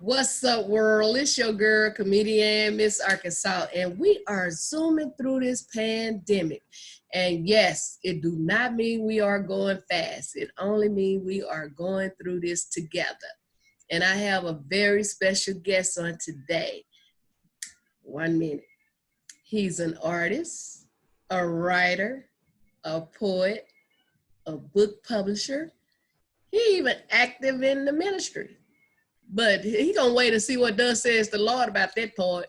What's up, world? It's your girl, comedian Miss Arkansas, and we are zooming through this pandemic. And yes, it do not mean we are going fast. It only means we are going through this together. And I have a very special guest on today. 1 minute. He's an artist, a writer, a poet, a book publisher. He even active in the ministry. But he gonna wait and see what thus says the Lord about that part.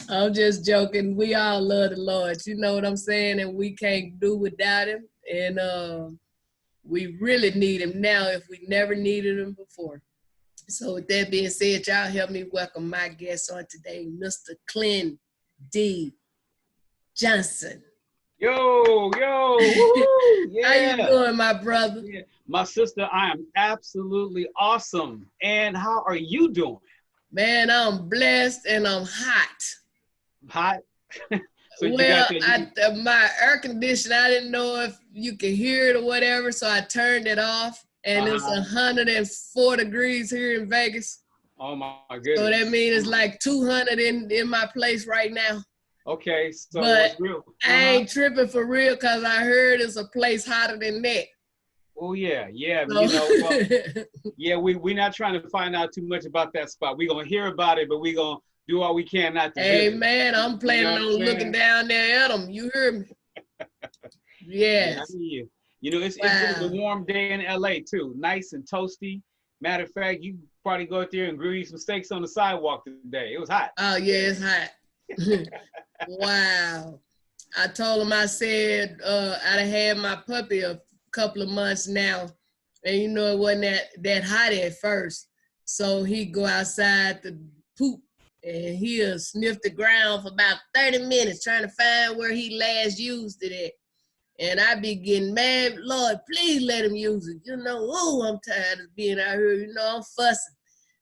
I'm just joking. We all love the Lord. You know what I'm saying? And we can't do without him. And we really need him now if we never needed him before. So with that being said, y'all help me welcome my guest on today, Mr. Clint D. Johnson. Yo, woohoo, yeah. How you doing, my brother? Yeah. My sister, I am absolutely awesome. And how are you doing? Man, I'm blessed and I'm hot. Hot? So my air conditioner, I didn't know if you could hear it or whatever, so I turned it off. And it's 104 degrees here in Vegas. Oh my goodness. So that means it's like 200 in my place right now. Okay, so but what's real? I ain't tripping for real because I heard it's a place hotter than that. Oh yeah. So. We're not trying to find out too much about that spot. We're gonna hear about it, but we're gonna do all we can not to visit. Man, I'm planning on looking down there at them. You hear me? Yes. Yeah, I hear you. It's a warm day in LA too. Nice and toasty. Matter of fact, you probably go out there and grill some steaks on the sidewalk today. It was hot. Oh yeah, it's hot. Wow. I told him, I said, I'd had my puppy a couple of months now, and it wasn't that hot at first. So he'd go outside to poop, and he'll sniff the ground for about 30 minutes trying to find where he last used it at. And I'd be getting mad, Lord, please let him use it. I'm tired of being out here, I'm fussing.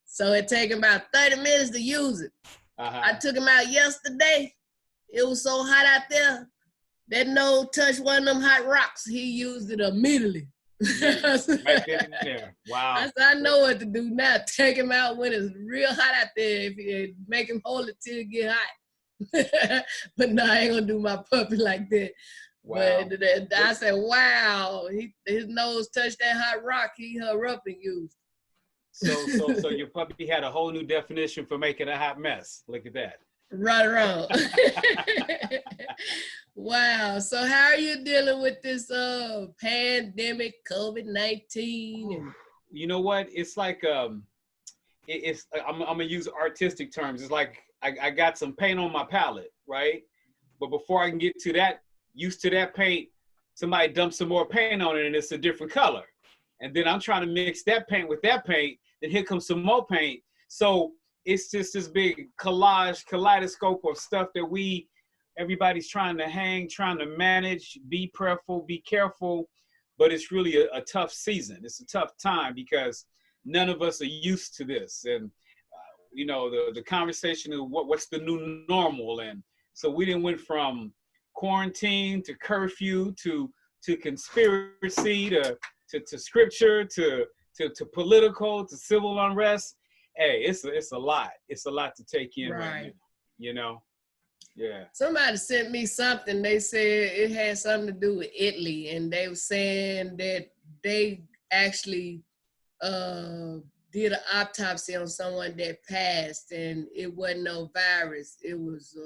So it take him about 30 minutes to use it. I took him out yesterday. It was so hot out there. That nose touched one of them hot rocks. He used it immediately. Right there. Wow. I said, I know what to do now. Take him out when it's real hot out there. If you make him hold it till it get hot. But no, I ain't gonna do my puppy like that. Wow. But I said, wow, his nose touched that hot rock. He hurry up and used. So your puppy had a whole new definition for making a hot mess. Look at that. Right around. Wow. So how are you dealing with this pandemic, COVID-19? You know what? It's like I'm gonna use artistic terms. It's like I got some paint on my palette, right? But before I can get to that, used to that paint, somebody dumped some more paint on it and it's a different color. And then I'm trying to mix that paint with that paint, then here comes some more paint. So it's just this big kaleidoscope of stuff that everybody's trying to trying to manage, be prayerful, be careful, but it's really a tough season. It's a tough time because none of us are used to this. And, the conversation of what's the new normal. And so we didn't went from quarantine to curfew to conspiracy to scripture to political to civil unrest. Hey, it's a lot. It's a lot to take in right now, Yeah. Somebody sent me something. They said it had something to do with Italy, and they were saying that they actually did an autopsy on someone that passed, and it wasn't no virus. It was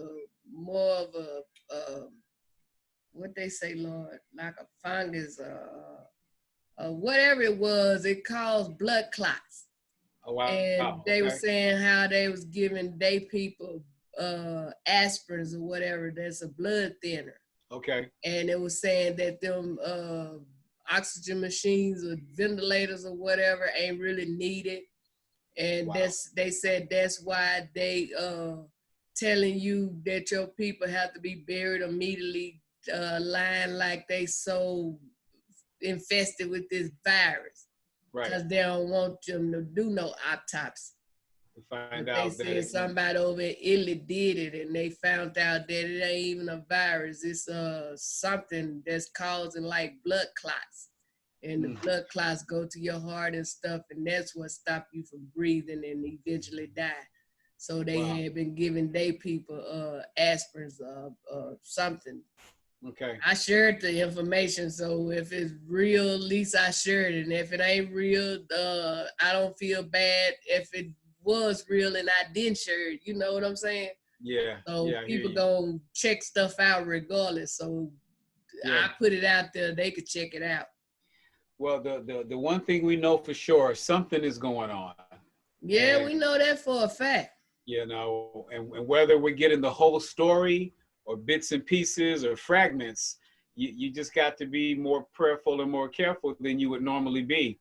more of a what they say, Lord, like a fungus, whatever it was. It caused blood clots. Oh, wow. And they were saying how they was giving they people aspirins or whatever. That's a blood thinner. Okay. And it was saying that them oxygen machines or ventilators or whatever ain't really needed. And they said that's why they telling you that your people have to be buried immediately, lying like they so infested with this virus. Right. Because they don't want them to do no autopsy. To find out they said somebody over in Italy did it, and they found out that it ain't even a virus. It's something that's causing like blood clots. and the blood clots go to your heart and stuff, and that's what stopped you from breathing and eventually die. So they had been giving their people aspirins something. Okay. I shared the information, so if it's real, at least I shared it. And if it ain't real, I don't feel bad if it was real and I didn't share it. You know what I'm saying? Yeah. So yeah, people gonna check stuff out regardless. So I put it out there; they could check it out. Well, the one thing we know for sure, something is going on. Yeah, and we know that for a fact. You know, and whether we're getting the whole story or bits and pieces or fragments, you just got to be more prayerful and more careful than you would normally be.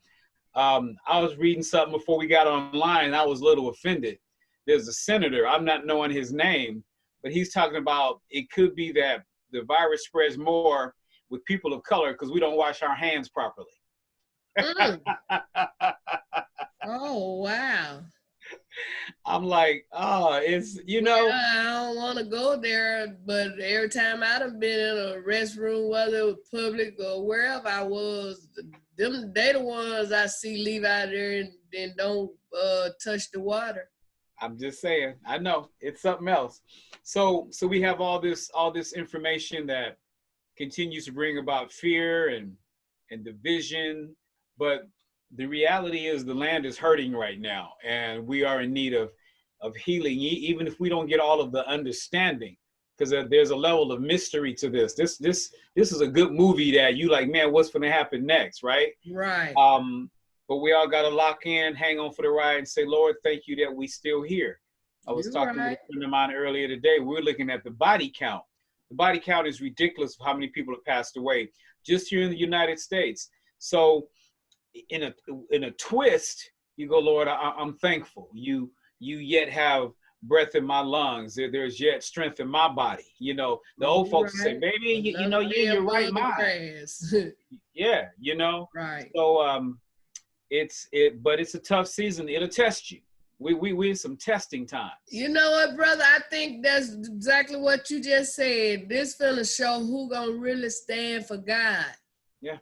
I was reading something before we got online, and I was a little offended. There's a senator, I'm not knowing his name, but he's talking about it could be that the virus spreads more with people of color because we don't wash our hands properly. Oh, wow. I'm like, oh, it's, you know. I don't want to go there, but every time I've been in a restroom, whether it was public or wherever I was, they the ones I see leave out there and don't touch the water. I'm just saying, I know it's something else. So we have all this information that continues to bring about fear and division, but the reality is the land is hurting right now, and we are in need of healing, even if we don't get all of the understanding, because there's a level of mystery to this. This is a good movie that you like, man, what's going to happen next, right? Right. But we all got to lock in, hang on for the ride, and say, Lord, thank you that we still here. I was talking with a friend of mine earlier today. We were looking at the body count. The body count is ridiculous of how many people have passed away just here in the United States. So in a twist, you go, Lord, I'm thankful. You yet have breath in my lungs. There's yet strength in my body. You know, the old folks say, baby, you know, you're in your right mind. Yeah, you know. Right. So but it's a tough season. It'll test you. We in some testing times. You know what, brother? I think that's exactly what you just said. This finna show who gonna really stand for God. Yeah.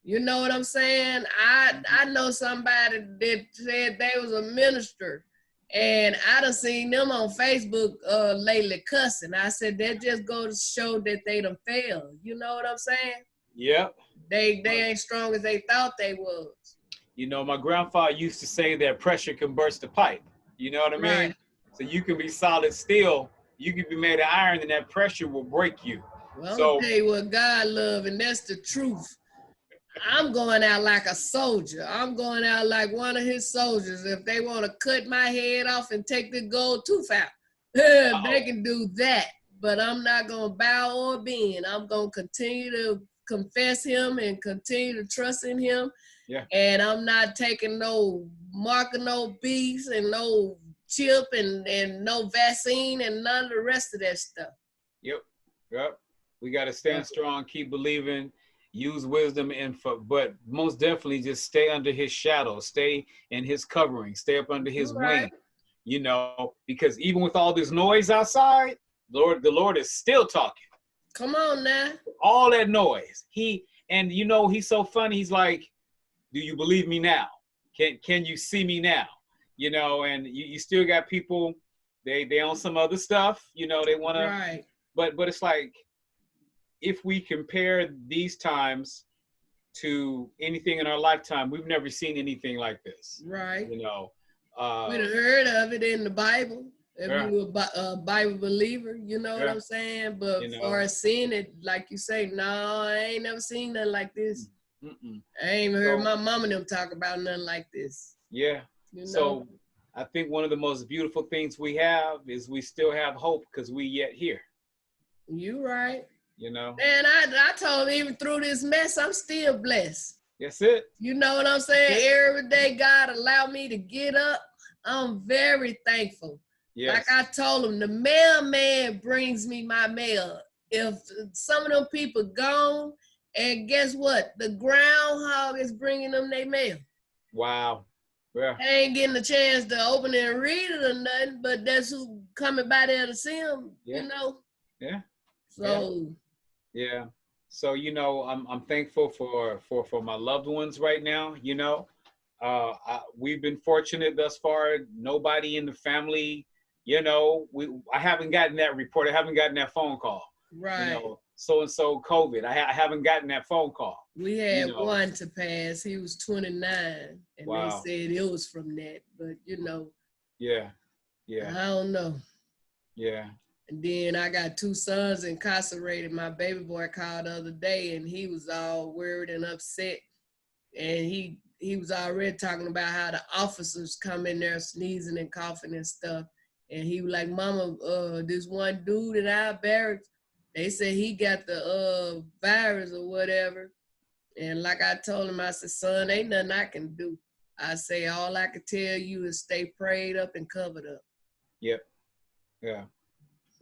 You know what I'm saying? I know somebody that said they was a minister, and I done seen them on Facebook lately cussing. I said that just go to show that they done failed. You know what I'm saying? Yep. They ain't strong as they thought they was. You know, my grandfather used to say that pressure can burst a pipe. You know what I mean? So you can be solid steel, you can be made of iron, and that pressure will break you. Well, I'm gonna tell you what God love, and that's the truth. I'm going out like a soldier. I'm going out like one of his soldiers. If they want to cut my head off and take the gold tooth out, they can do that. But I'm not going to bow or bend. I'm going to continue to confess him and continue to trust in him. Yeah. And I'm not taking no marker, no beads, and no chip and no vaccine and none of the rest of that stuff. Yep. We got to stand strong, keep believing, use wisdom, but most definitely just stay under his shadow, stay in his covering, stay up under his wing, you know, because even with all this noise outside, the Lord is still talking. Come on now. All that noise. And you know, he's so funny. He's like, do you believe me now? Can you see me now? You know, and you still got people, they on some other stuff, you know, they want to, right. But it's like, if we compare these times to anything in our lifetime, we've never seen anything like this. Right. You know, we'd have heard of it in the Bible. If you were a Bible believer, you know what I'm saying? But for seeing it, like you say, no, I ain't never seen nothing like this. I ain't even heard my mom and them talk about nothing like this. Yeah. You know? So I think one of the most beautiful things we have is we still have hope because we yet here. You right. You know? And I told him, even through this mess, I'm still blessed. That's it. You know what I'm saying? Every day God allowed me to get up. I'm very thankful. Yes. Like I told him, the mailman brings me my mail. If some of them people gone, and guess what? The groundhog is bringing them their mail. Wow. Yeah. They ain't getting a chance to open it and read it or nothing, but that's who's coming by there to see them, you know? Yeah. So. Yeah. So, I'm thankful for my loved ones right now. We've been fortunate thus far. Nobody in the family, I haven't gotten that report. I haven't gotten that phone call. Right. So and so COVID. I haven't gotten that phone call. We had one to pass. He was 29, and wow. They said it was from that. But yeah, I don't know. Yeah. And then I got 2 sons incarcerated. My baby boy called the other day, and he was all worried and upset. And he was already talking about how the officers come in there sneezing and coughing and stuff. And he was like, "Mama, this one dude in our barracks, they said he got the virus or whatever." And like I told him, I said, "Son, ain't nothing I can do." I say, all I can tell you is stay prayed up and covered up. Yep. Yeah.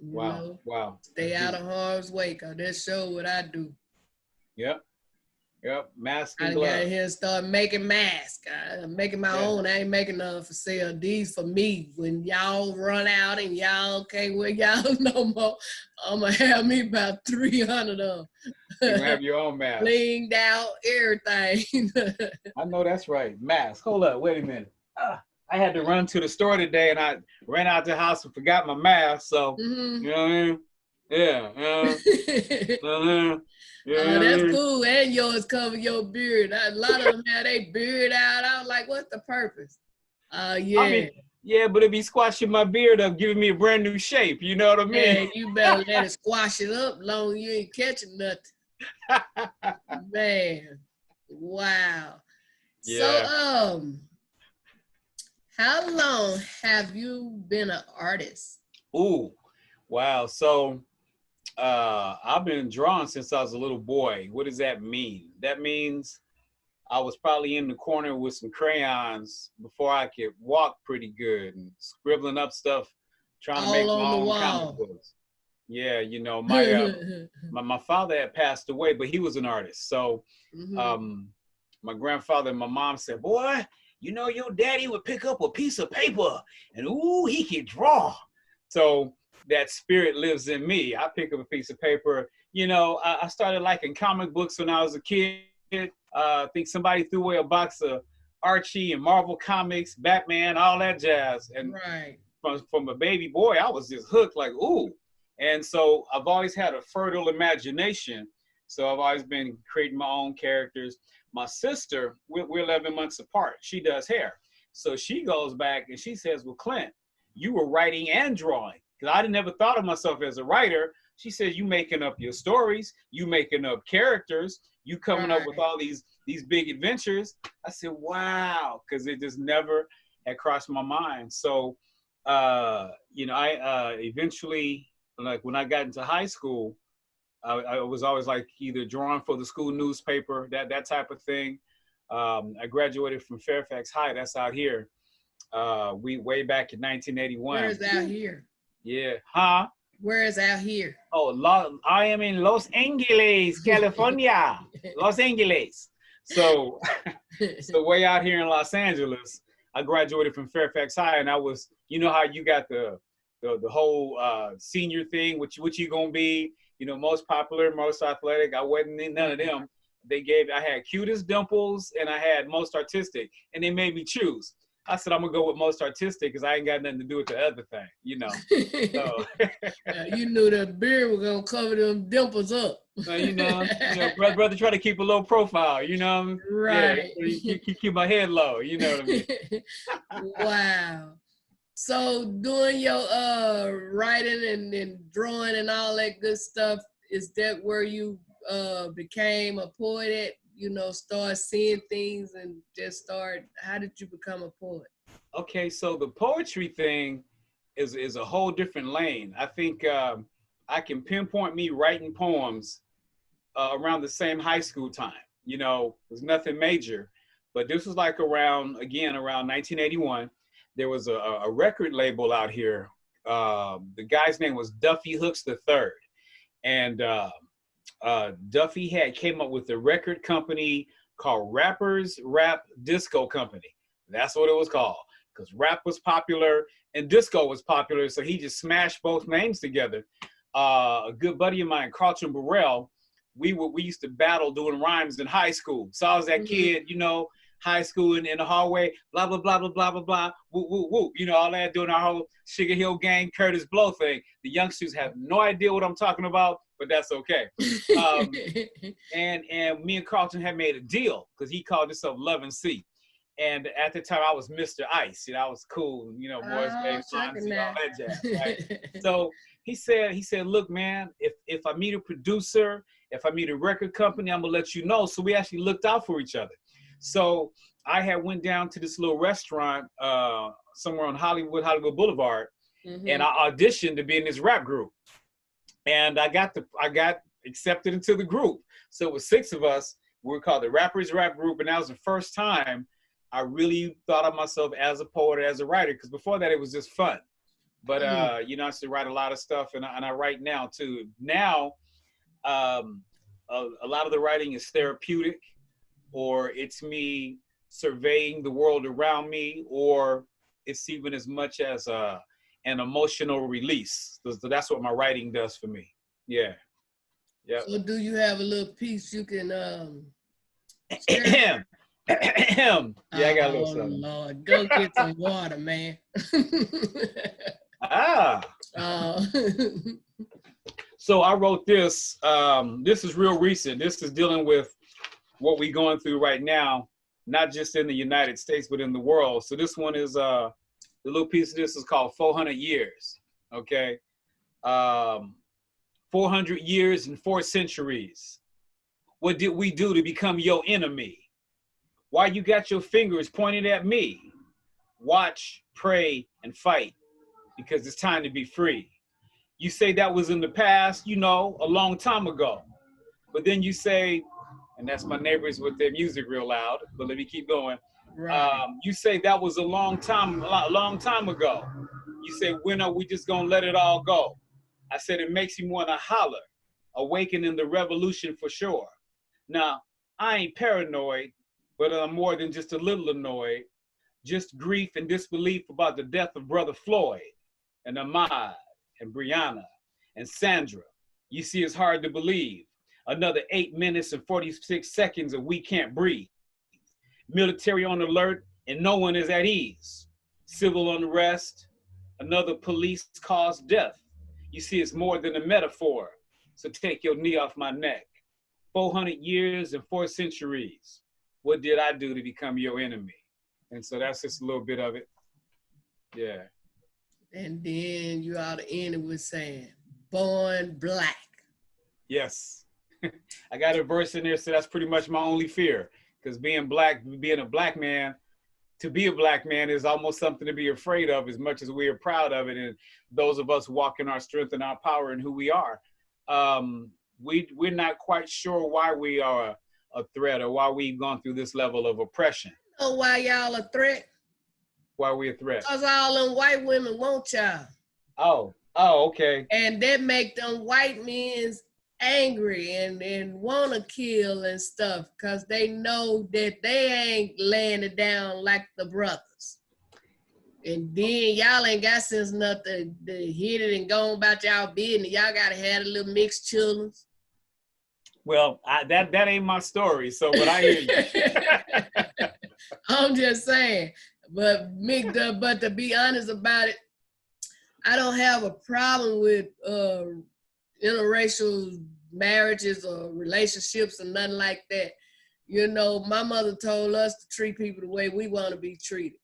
Wow. Wow. Stay out of harm's way, because that show what I do. Yep. Mask and gloves. I got here and start making masks. I'm making my own. I ain't making none for sale. These for me. When y'all run out and y'all can't wear y'all no more, I'm going to have me about 300 of them. You gonna have your own mask. Blinged out, everything. I know that's right. Mask. Hold up. Wait a minute. I had to run to the store today, and I ran out the house and forgot my mask. So, you know what I mean? Yeah. Yeah. That's cool. And yours cover your beard. A lot of them have their beard out. I was like, what's the purpose? Yeah. I mean, yeah, but it be squashing my beard up, giving me a brand new shape. You know what I mean? Yeah, you better let it squash it up long as you ain't catching nothing. Man. Wow. Yeah. So, how long have you been an artist? Ooh, wow. So, I've been drawing since I was a little boy. What does that mean? That means I was probably in the corner with some crayons before I could walk pretty good and scribbling up stuff, trying to make my own comic books. Yeah, my father had passed away, but he was an artist. So my grandfather and my mom said, "Boy, your daddy would pick up a piece of paper and ooh, he could draw." So that spirit lives in me. I pick up a piece of paper. I started liking comic books when I was a kid. I think somebody threw away a box of Archie and Marvel comics, Batman, all that jazz. And from a baby boy, I was just hooked, like, ooh. And so I've always had a fertile imagination. So I've always been creating my own characters. My sister, we're 11 months apart. She does hair. So she goes back and she says, "Well, Clint, you were writing and drawing." Because I never thought of myself as a writer. She says, "You making up your stories, you making up characters, you coming up with all these big adventures." I said, wow, because it just never had crossed my mind. So, I eventually, like when I got into high school, I was always like either drawing for the school newspaper, that type of thing. I graduated from Fairfax High, that's out here. We way back in 1981. Where's out here? Yeah, huh? Where is out here? Oh, I am in Los Angeles, California. Los Angeles. So, way out here in Los Angeles, I graduated from Fairfax High, and I was, how you got the whole senior thing, what you gonna be, most popular, most athletic. I wasn't in none of them. I had cutest dimples and I had most artistic, and they made me choose. I said, I'm gonna go with most artistic because I ain't got nothing to do with the other thing, So. You knew the beard was gonna cover them dimples up. Brother try to keep a low profile, Right. Yeah, keep my head low, you know what I mean? Wow. So doing your writing and drawing and all that good stuff, is that where you became a poet at? Start seeing things and just how did you become a poet? Okay, so the poetry thing is a whole different lane. I think I can pinpoint me writing poems around the same high school time. It was nothing major, but this was like around 1981. There was a record label out here. The guy's name was Duffy Hooks III. And Duffy came up with a record company called Rappers Rap Disco Company. That's what it was called, because rap was popular and disco was popular. So he just smashed both names together. A good buddy of mine, Carlton Burrell, we used to battle doing rhymes in high school. So I was that kid, you know, high school in the hallway, blah, blah, blah, blah, blah, blah, blah, whoop, whoop, whoop. You know, all that doing our whole Sugar Hill Gang, Curtis Blow thing. The youngsters have no idea what I'm talking about, but that's okay. And me and Carlton had made a deal because he called himself Love and C. And at the time I was Mr. Ice. You know, I was cool, you know, Morris Bay, Fonzie, all that jazz, right? So he said, look, man, if I meet a producer, if I meet a record company, I'm gonna let you know. So we actually looked out for each other. So I had went down to this little restaurant somewhere on Hollywood Boulevard, and I auditioned to be in this rap group. And I got accepted into the group. So it was 6 of us. We were called the Rappers Rap Group, and that was the first time I really thought of myself as a poet, as a writer, because before that it was just fun. But you know, I used to write a lot of stuff, and I write now too. Now, a lot of the writing is therapeutic, or it's me surveying the world around me, or it's even as much as an emotional release. So that's what my writing does for me. Yeah. Yeah. So do you have a little piece you can Yeah, I got a little something. Lord, go get some water, man. So I wrote this. This is real recent. This is dealing with what we're going through right now, not just in the United States, but in the world. So this one is, the little piece of this is called 400 Years, okay? 400 years and 4 centuries. What did we do to become your enemy? Why you got your fingers pointed at me? Watch, pray, and fight, because it's time to be free. You say that was in the past, you know, a long time ago. But then you say, and that's my neighbors with their music real loud, but let me keep going. Right. You say that was a long time ago. You say, when are we just gonna let it all go? I said, it makes me wanna holler, awakening the revolution for sure. Now, I ain't paranoid, but I'm more than just a little annoyed. Just grief and disbelief about the death of Brother Floyd and Ahmaud and Breonna and Sandra. You see, it's hard to believe. Another 8 minutes and 46 seconds of we can't breathe. Military on alert and no one is at ease. Civil unrest, another police caused death. You see, it's more than a metaphor. So take your knee off my neck. 400 years and 4 centuries. What did I do to become your enemy? And so that's just a little bit of it. Yeah. And then you ought to end it with saying, born black. Yes. I got a verse in there, so that's pretty much my only fear. Because being a black man, to be a black man is almost something to be afraid of, as much as we are proud of it. And those of us walking our strength and our power and who we are, we're not quite sure why we are a threat or why we've gone through this level of oppression. You know why y'all a threat? Why we a threat? Because all them white women want y'all. Oh, okay. And that make them white men angry and want to kill and stuff, because they know that they ain't laying it down like the brothers. And then y'all ain't got sense enough to hit it and go about y'all business. Y'all got to have a little mixed children. Well, that ain't my story, so what I hear you. I'm just saying, but to be honest about it, I don't have a problem with interracial marriages or relationships or nothing like that. You know, my mother told us to treat people the way we want to be treated.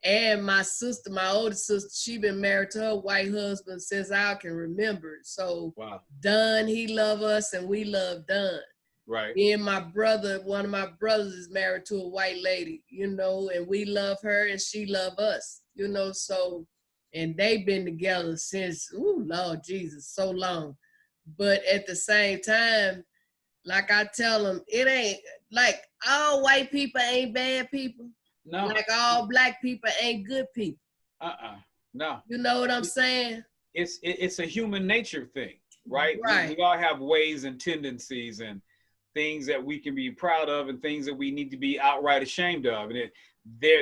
And my sister, my older sister, she been married to her white husband since I can remember. So wow. Dunn, he love us and we love Dunn. Right. Me and my brother, one of my brothers is married to a white lady, you know, and we love her and she love us, you know, so, and they've been together since, Lord Jesus, so long. But at the same time, like I tell them, it ain't, like all white people ain't bad people. No. Like all black people ain't good people. No. You know what I'm saying? It's a human nature thing, right? Right. We all have ways and tendencies and things that we can be proud of and things that we need to be outright ashamed of. And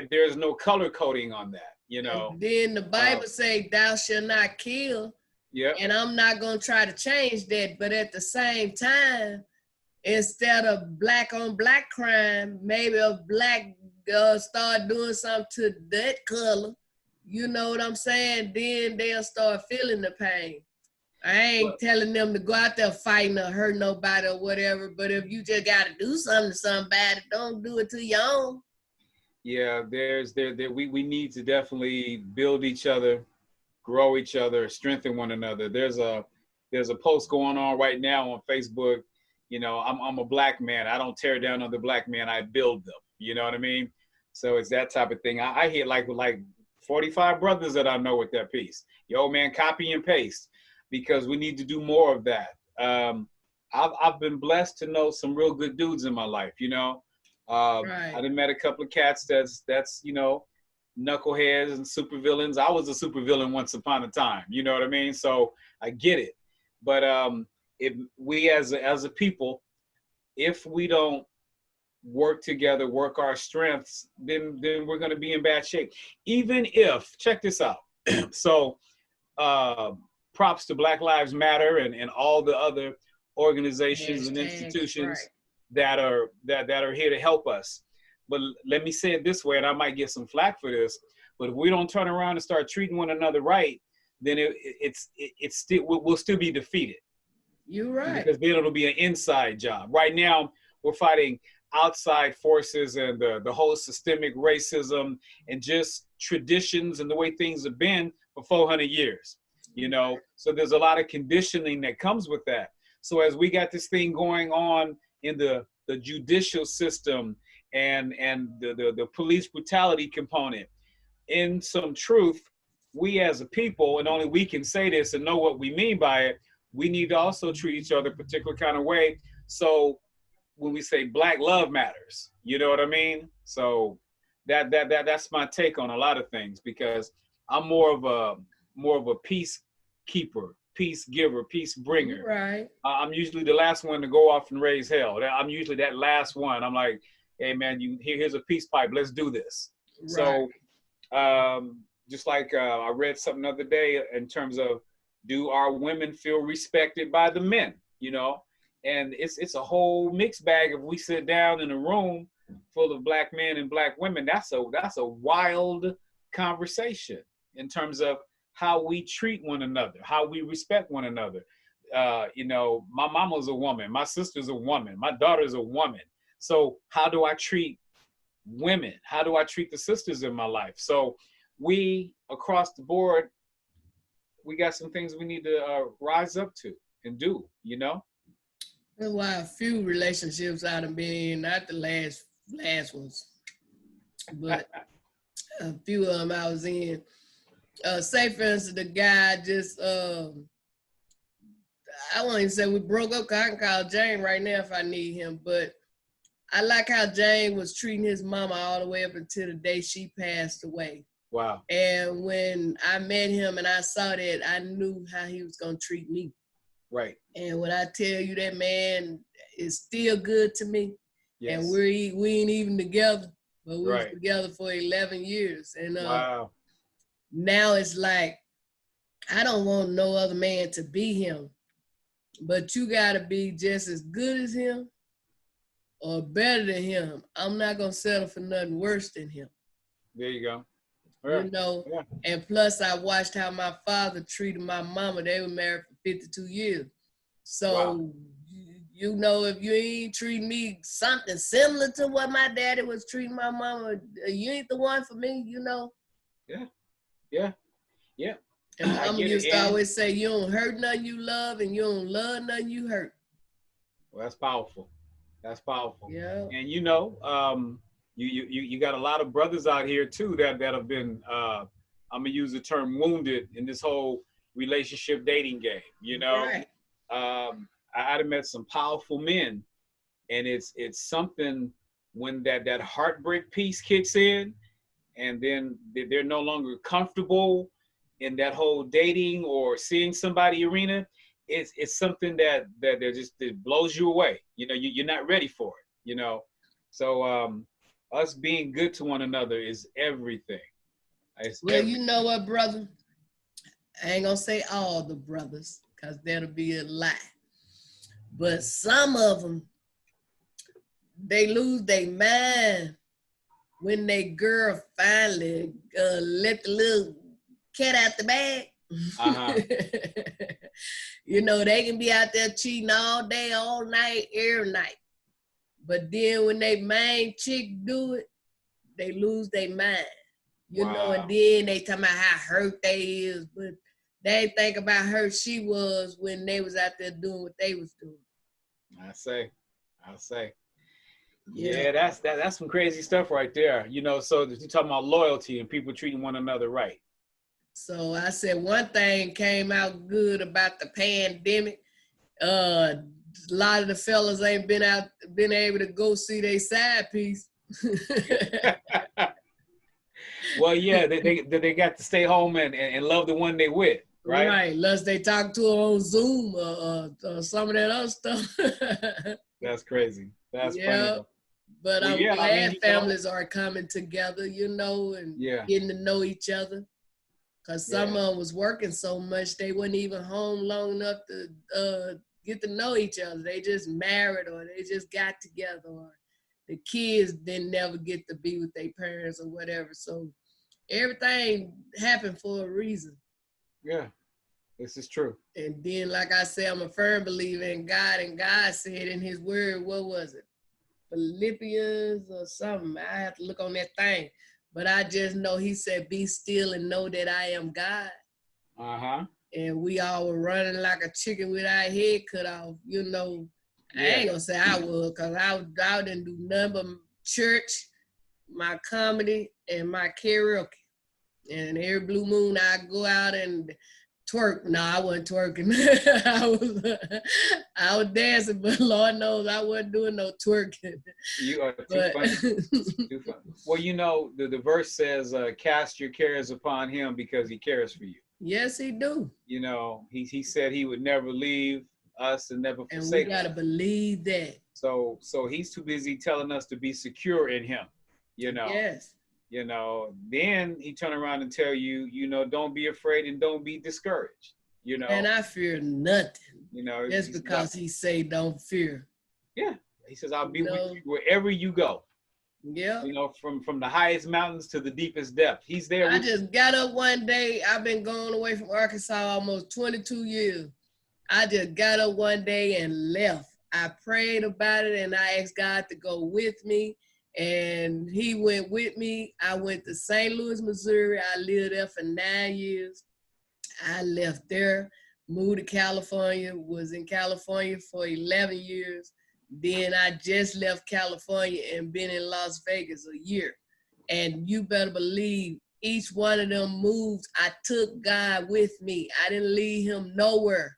there's no color coding on that, you know? And then the Bible say, thou shalt not kill. Yeah. And I'm not going to try to change that. But at the same time, instead of black on black crime, maybe a black start doing something to that color, you know what I'm saying? Then they'll start feeling the pain. I ain't telling them to go out there fighting or hurt nobody or whatever, but if you just got to do something to somebody, don't do it to your own. Yeah, we need to definitely build each other, grow each other, strengthen one another. There's a post going on right now on Facebook. You know, I'm a black man. I don't tear down other black men. I build them. You know what I mean? So it's that type of thing. I hit like 45 brothers that I know with that piece. Yo, man, copy and paste, because we need to do more of that. I've been blessed to know some real good dudes in my life. You know, Right. I done met a couple of cats that's you know, knuckleheads and supervillains. I was a supervillain once upon a time. You know what I mean? So I get it. But if we as a people, if we don't work together, work our strengths, then we're going to be in bad shape. Even if, check this out. So props to Black Lives Matter and all the other organizations and institutions that are here to help us. But let me say it this way, and I might get some flack for this, but if we don't turn around and start treating one another right, then we'll still be defeated. You're right. Because then it'll be an inside job. Right now, we're fighting outside forces and the whole systemic racism and just traditions and the way things have been for 400 years. You know, so there's a lot of conditioning that comes with that. So as we got this thing going on in the judicial system and the police brutality component, in some truth, we as a people, and only we can say this and know what we mean by it, we need to also treat each other a particular kind of way. So when we say Black love matters, you know what I mean? So that's my take on a lot of things, because I'm more of a peacekeeper, peace giver, peace bringer. Right. I'm usually the last one to go off and raise hell. I'm usually that last one. I'm like, hey man, here's a peace pipe. Let's do this. Right. So just like I read something the other day in terms of, do our women feel respected by the men? You know, and it's a whole mixed bag. If we sit down in a room full of Black men and Black women, that's a wild conversation in terms of how we treat one another, how we respect one another. You know, my mama's a woman, my sister's a woman, my daughter's a woman. So how do I treat women? How do I treat the sisters in my life? So we, across the board, we got some things we need to rise up to and do, you know? That's why a few relationships out of being, not the last ones, but a few of them I was in. Say for instance, the guy just, I won't even say we broke up, because I can call Jane right now if I need him, but I like how Jane was treating his mama all the way up until the day she passed away. Wow. And when I met him and I saw that, I knew how he was going to treat me. Right. And when I tell you that man is still good to me, yes. And we ain't even together, but we was together for 11 years. And wow. Now it's like, I don't want no other man to be him, but you got to be just as good as him or better than him. I'm not going to settle for nothing worse than him. There you go. You know, and plus I watched how my father treated my mama. They were married for 52 years. So, you know, if you ain't treating me something similar to what my daddy was treating my mama, you ain't the one for me, you know? Yeah. And mama used to always say, you don't hurt nothing you love, and you don't love nothing you hurt. Well, that's powerful. That's powerful. Yeah. And you know, you got a lot of brothers out here too that have been I'm gonna use the term wounded in this whole relationship dating game. You know, I've met some powerful men, and it's something when that heartbreak piece kicks in, and then they're no longer comfortable in that whole dating or seeing somebody arena. It's something that it blows you away. You know, you're not ready for it. You know, so us being good to one another is everything. Everything. You know what, brother? I ain't gonna say all the brothers, because that'll be a lie. But some of them they lose their mind when they girl finally let the little cat out the bag. Uh-huh. You know, they can be out there cheating all day, all night, every night. But then when they main chick do it, they lose their mind. You know, and then they talking about how hurt they is, but they ain't think about how hurt she was when they was out there doing what they was doing. I'll say. Yeah, that's some crazy stuff right there. You know, so you're talking about loyalty and people treating one another right. So I said one thing came out good about the pandemic. A lot of the fellas ain't been able to go see their side piece. Well, yeah, they got to stay home and love the one they with, right? Right, unless they talk to her on Zoom or some of that other stuff. That's crazy. That's funny. But I'm glad families are coming together, you know, and getting to know each other. Because some of them was working so much, they wasn't even home long enough to get to know each other. They just married or they just got together or the kids didn't never get to be with their parents or whatever. So everything happened for a reason. Yeah, this is true. And then, like I said, I'm a firm believer in God, and God said in his word, what was it? Philippians or something. I have to look on that thing. But I just know he said, be still and know that I am God. Uh-huh. And we all were running like a chicken with our head cut off. You know, I ain't gonna say I would, because I didn't do nothing but church, my comedy, and my karaoke. And every blue moon I'd go out and twerk. No, I wasn't twerking. I was dancing, but Lord knows I wasn't doing no twerking. You are too funny. Too funny. Well, you know, the verse says, cast your cares upon him because he cares for you. Yes, he do. You know, he said he would never leave us and never forsake us. And we got to believe that. So he's too busy telling us to be secure in him, you know. Yes. You know, then he turn around and tell you, you know, don't be afraid and don't be discouraged, you know. And I fear nothing. You know. Just because he say don't fear. Yeah. He says, I'll be with you wherever you go. Yeah. You know, from the highest mountains to the deepest depth. He's there. I just got up one day. I've been going away from Arkansas almost 22 years. I just got up one day and left. I prayed about it and I asked God to go with me. And he went with me. I went to St. Louis, Missouri. I lived there for 9 years. I left there, moved to California, was in California for 11 years. Then I just left California and been in Las Vegas a year. And you better believe each one of them moves, I took God with me. I didn't leave him nowhere.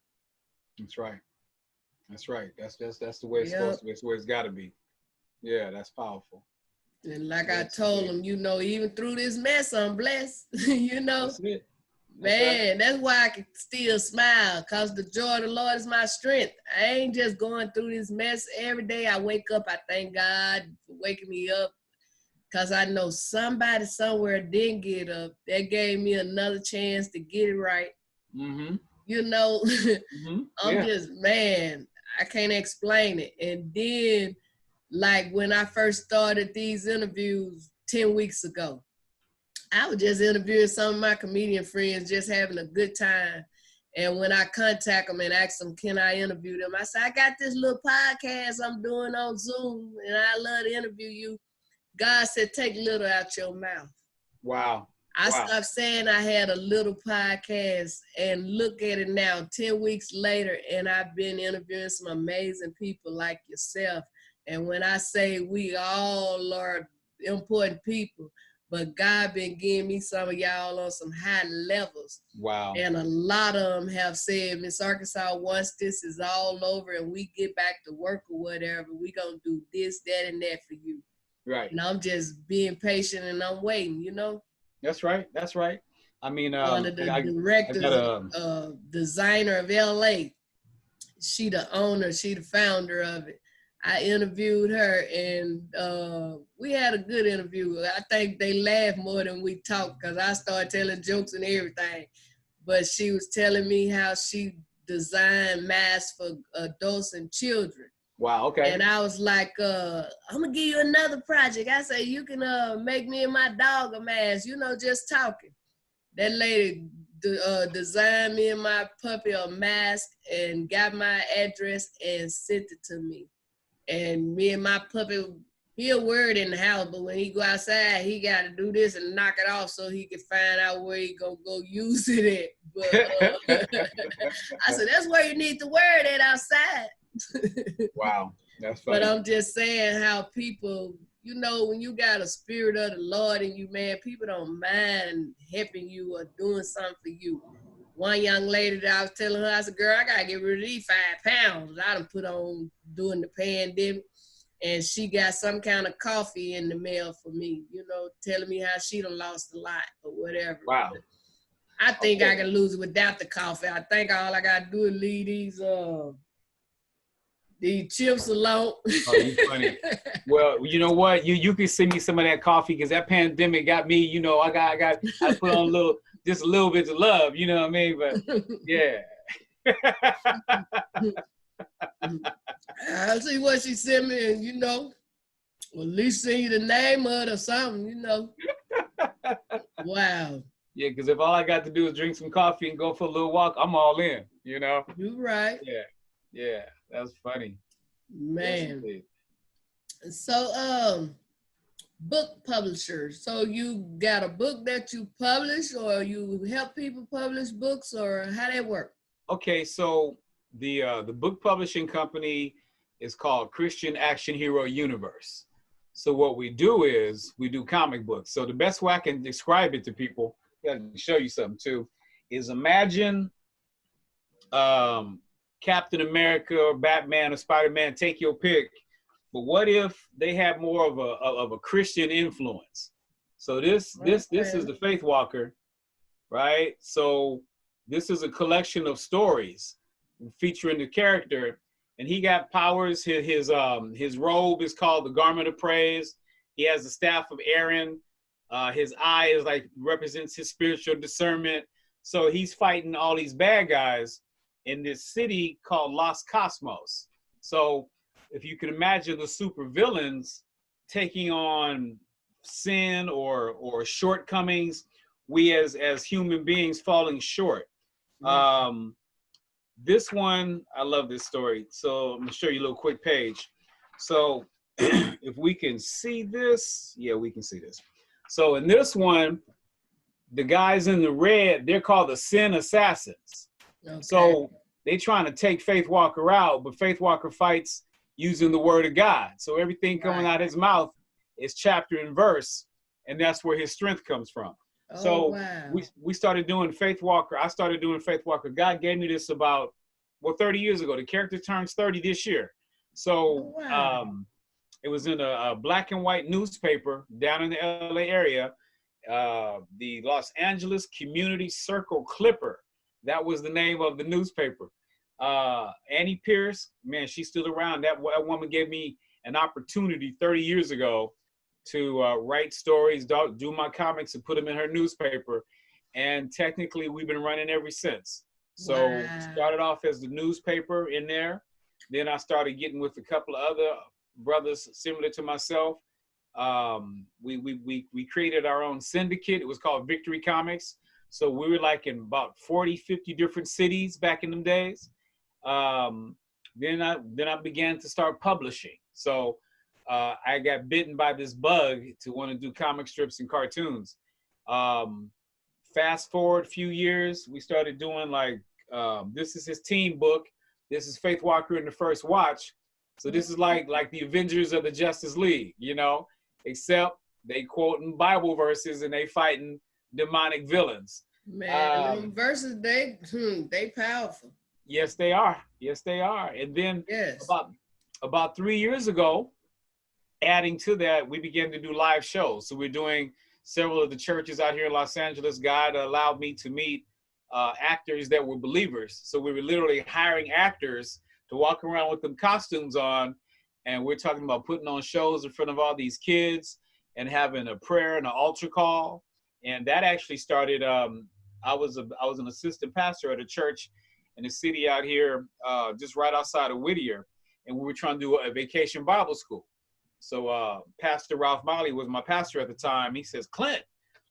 That's right. That's right. That's the way it's supposed to be. It's the way it's got to be. Yeah, that's powerful. And like I told him, you know, even through this mess, I'm blessed. You know, that's it. Man, that's why I can still smile, because the joy of the Lord is my strength. I ain't just going through this mess. Every day I wake up, I thank God for waking me up, because I know somebody somewhere didn't get up. That gave me another chance to get it right. Mm-hmm. You know, I'm just, man, I can't explain it. And then, like when I first started these interviews 10 weeks ago, I was just interviewing some of my comedian friends, just having a good time. And when I contact them and ask them, can I interview them? I said, I got this little podcast I'm doing on Zoom, and I love to interview you. God said, take little out your mouth. Wow. I stopped saying I had a little podcast, and look at it now, 10 weeks later, and I've been interviewing some amazing people like yourself. And when I say we all are important people, but God been giving me some of y'all on some high levels. Wow. And a lot of them have said, Miss Arkansas, once this is all over and we get back to work or whatever, we gonna do this, that, and that for you. Right. And I'm just being patient and I'm waiting, you know? That's right. That's right. I mean, one of the directors, designer of LA, she the owner, she the founder of it. I interviewed her and we had a good interview. I think they laughed more than we talked because I started telling jokes and everything. But she was telling me how she designed masks for adults and children. Wow. Okay. And I was like, I'm gonna give you another project. I said, you can make me and my dog a mask, just talking. That lady designed me and my puppy a mask and got my address and sent it to me. And me and my puppy, he a word in the house, but when he go outside, he got to do this and knock it off so he can find out where he gonna go use it at. But I said, that's where you need to wear it at outside. Wow, that's funny. But I'm just saying how people, when you got a spirit of the Lord in you, man, people don't mind helping you or doing something for you. One young lady that I was telling her, I said, girl, I got to get rid of these 5 pounds I done put on during the pandemic. And she got some kind of coffee in the mail for me, telling me how she done lost a lot or whatever. Wow. But I think I can lose it without the coffee. I think all I got to do is leave these chips alone. Oh, you funny. Well, you know what? You can send me some of that coffee because that pandemic got me. I put on just a little bit of love. You know what I mean? But yeah. I'll see what she sent me, and well, at least send you the name of it or something. Wow. Yeah, because if all I got to do is drink some coffee and go for a little walk, I'm all in. You're right. Yeah, that's funny. Man. Yes, so, book publisher. So you got a book that you publish, or you help people publish books, or how that work? Okay, so the book publishing company is called Christian Action Hero Universe. So what we do is we do comic books. So the best way I can describe it to people, I can show you something too, is imagine Captain America or Batman or Spider-Man, take your pick. But what if they have more of a Christian influence? So this is the Faith Walker, right? So this is a collection of stories featuring the character, and he got powers. His robe is called the Garment of Praise. He has the staff of Aaron. His eye is represents his spiritual discernment. So he's fighting all these bad guys in this city called Los Cosmos. So if you can imagine the super villains taking on sin or shortcomings, we as human beings falling short. This one, I love this story. So I'm gonna show you a little quick page. So if we can see this, yeah, we can see this. So in this one, the guys in the red, they're called the Sin Assassins. Okay. So they trying to take Faith Walker out, but Faith Walker fights using the word of God. So everything coming out of his mouth is chapter and verse, and that's where his strength comes from. Oh, so wow. we started doing Faith Walker. I started doing Faith Walker. God gave me this about 30 years ago. The character turns 30 this year. So it was in a black and white newspaper down in the LA area, the Los Angeles Community Circle Clipper. That was the name of the newspaper. Annie Pierce, man, she's still around. That woman gave me an opportunity 30 years ago to write stories, do my comics, and put them in her newspaper. And technically, we've been running ever since. So started off as the newspaper in there. Then I started getting with a couple of other brothers similar to myself. We created our own syndicate. It was called Victory Comics. So we were in about 40, 50 different cities back in them days. Then I began to start publishing. So I got bitten by this bug to want to do comic strips and cartoons. Fast forward a few years, we started doing this is his team book. This is Faith Walker in the First Watch. So this is like the Avengers of the Justice League, except they quoting Bible verses and they fighting demonic villains. Man, verses, they powerful. Yes, they are. Yes, they are. And then about 3 years ago, adding to that, we began to do live shows. So we're doing several of the churches out here in Los Angeles. God allowed me to meet actors that were believers. So we were literally hiring actors to walk around with them costumes on. And we're talking about putting on shows in front of all these kids and having a prayer and an altar call. And that actually started, I was an assistant pastor at a church in the city out here, just right outside of Whittier. and we were trying to do a vacation Bible school. So Pastor Ralph Molly was my pastor at the time. He says, Clint,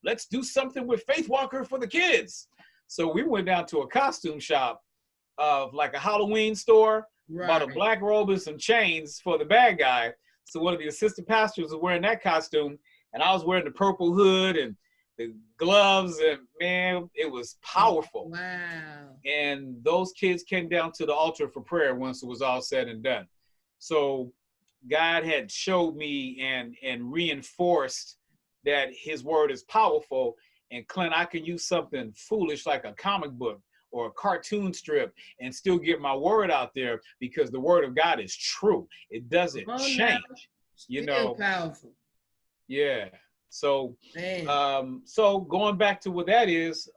let's do something with Faith Walker for the kids. So we went down to a costume shop of like a Halloween store, bought a black robe and some chains for the bad guy. So one of the assistant pastors was wearing that costume, and I was wearing the purple hood and the gloves, and man, it was powerful. Wow. And those kids came down to the altar for prayer once it was all said and done. So God had showed me and reinforced that his word is powerful. And Clint, I can use something foolish like a comic book or a cartoon strip and still get my word out there, because the word of God is true. It doesn't change, you know. Powerful. Yeah. So, so going back to what that is,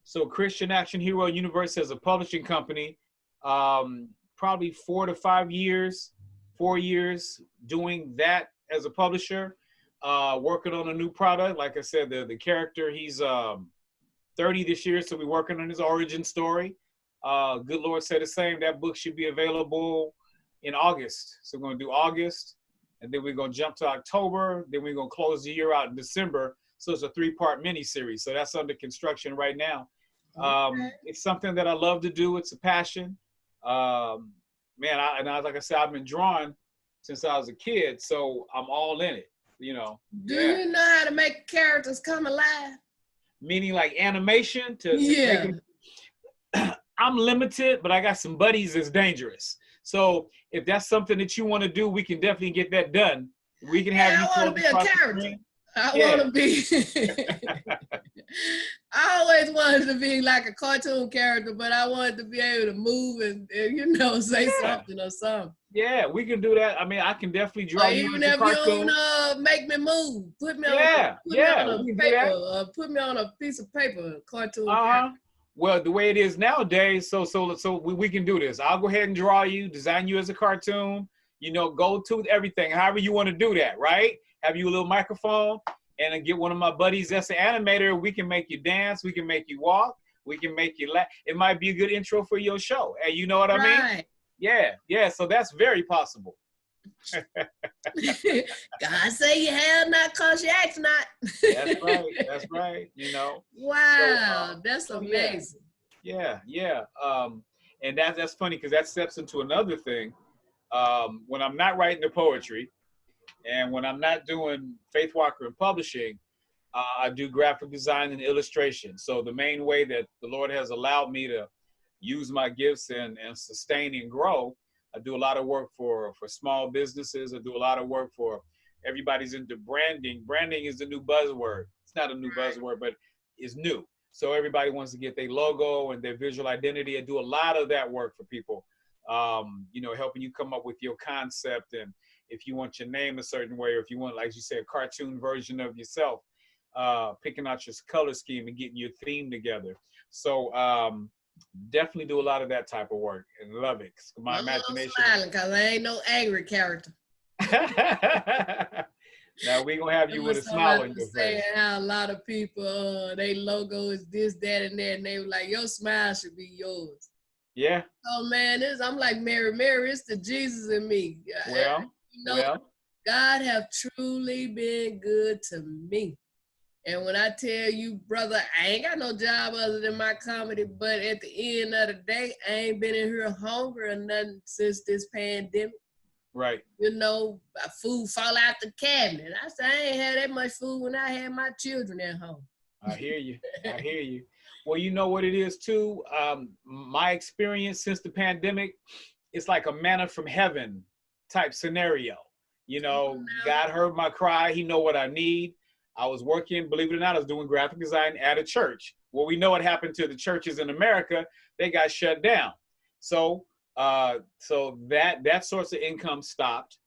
so Christian Action Hero Universe as a publishing company, probably 4 to 5 years, 4 years doing that as a publisher, working on a new product. Like I said, the character, he's 30 this year, so we're working on his origin story. Good Lord said the same. That book should be available in August. So we're going to do August, and then we're going to jump to October. Then we're going to close the year out in December. So it's a 3-part miniseries. So that's under construction right now. It's something that I love to do. It's a passion. Man, like I said, I've been drawing since I was a kid, so I'm all in it, you know. Do you know how to make characters come alive? Meaning like animation to yeah. I'm limited, but I got some buddies that's dangerous. So if that's something that you want to do, we can definitely get that done. We can have you. I want to be a character. I want to be. I always wanted to be like a cartoon character, but I wanted to be able to move and you know, say something or something. Yeah, we can do that. I mean, I can definitely draw you even into if cartoon. You don't make me move, put me on a paper, put me on a piece of paper, cartoon. Well, the way it is nowadays, so we can do this. I'll go ahead and draw you, design you as a cartoon. You know, go to everything, however you want to do that, right? Have you a little microphone, and then get one of my buddies that's an animator. We can make you dance. We can make you walk. We can make you laugh. It might be a good intro for your show. Hey, you know what I mean? Yeah. So that's very possible. God say you have not, cause you ask not. That's right. You know. Wow, so, that's amazing. Yeah. And that's funny, because that steps into another thing. When I'm not writing the poetry, and when I'm not doing Faith Walker and publishing, I do graphic design and illustration. So the main way that the Lord has allowed me to use my gifts and sustain and grow, I do a lot of work for small businesses. I do a lot of work for everybody's into branding. Branding is the new buzzword. It's not a new buzzword, but it's new. So everybody wants to get their logo and their visual identity. I do a lot of that work for people, you know, helping you come up with your concept, and if you want your name a certain way, or if you want, like you said, a cartoon version of yourself, picking out your color scheme and getting your theme together. So definitely do a lot of that type of work and love it. My imagination. I'm smiling because I ain't no angry character. Now we're gonna have you with a smile on your face. How a lot of people, their logo is this, that, and that, and they were like, your smile should be yours. Yeah. Oh man, I'm like Mary, it's the Jesus in me. Well, you know, God have truly been good to me. And when I tell you, brother, I ain't got no job other than my comedy, but at the end of the day, I ain't been in here hungry or nothing since this pandemic. Right. You know, food fall out the cabinet. I said, I ain't had that much food when I had my children at home. I hear you. Well, you know what it is too? My experience since the pandemic, it's like a manna from heaven type scenario. You know, God heard my cry. He know what I need. I was working, believe it or not, I was doing graphic design at a church. Well, we know what happened to the churches in America. They got shut down. So that source of income stopped.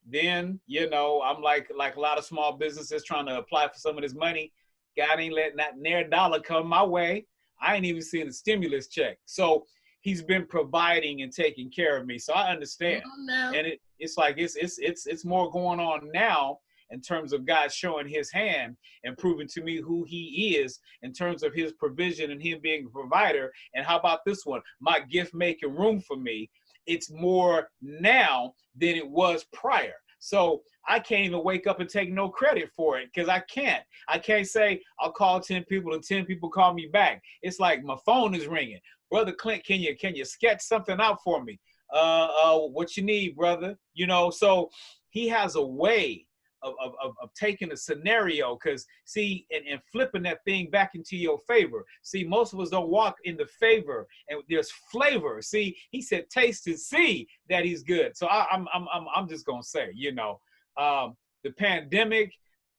Then, you know, I'm like a lot of small businesses trying to apply for some of this money. God ain't letting that near dollar come my way. I ain't even seeing a stimulus check. So he's been providing and taking care of me. So I understand. And it's like it's more going on now in terms of God showing his hand and proving to me who he is in terms of his provision and him being a provider. And how about this one? My gift making room for me. it's more now than it was prior. So I can't even wake up and take no credit for it because I can't. I can't say I'll call 10 people and 10 people call me back. It's like my phone is ringing. Brother Clint, can you sketch something out for me? What you need, brother? You know, so he has a way of taking a scenario, because see, and flipping that thing back into your favor. See, most of us don't walk in the favor, and there's flavor. See, he said, taste and see that he's good. So I'm just gonna say, you know, the pandemic,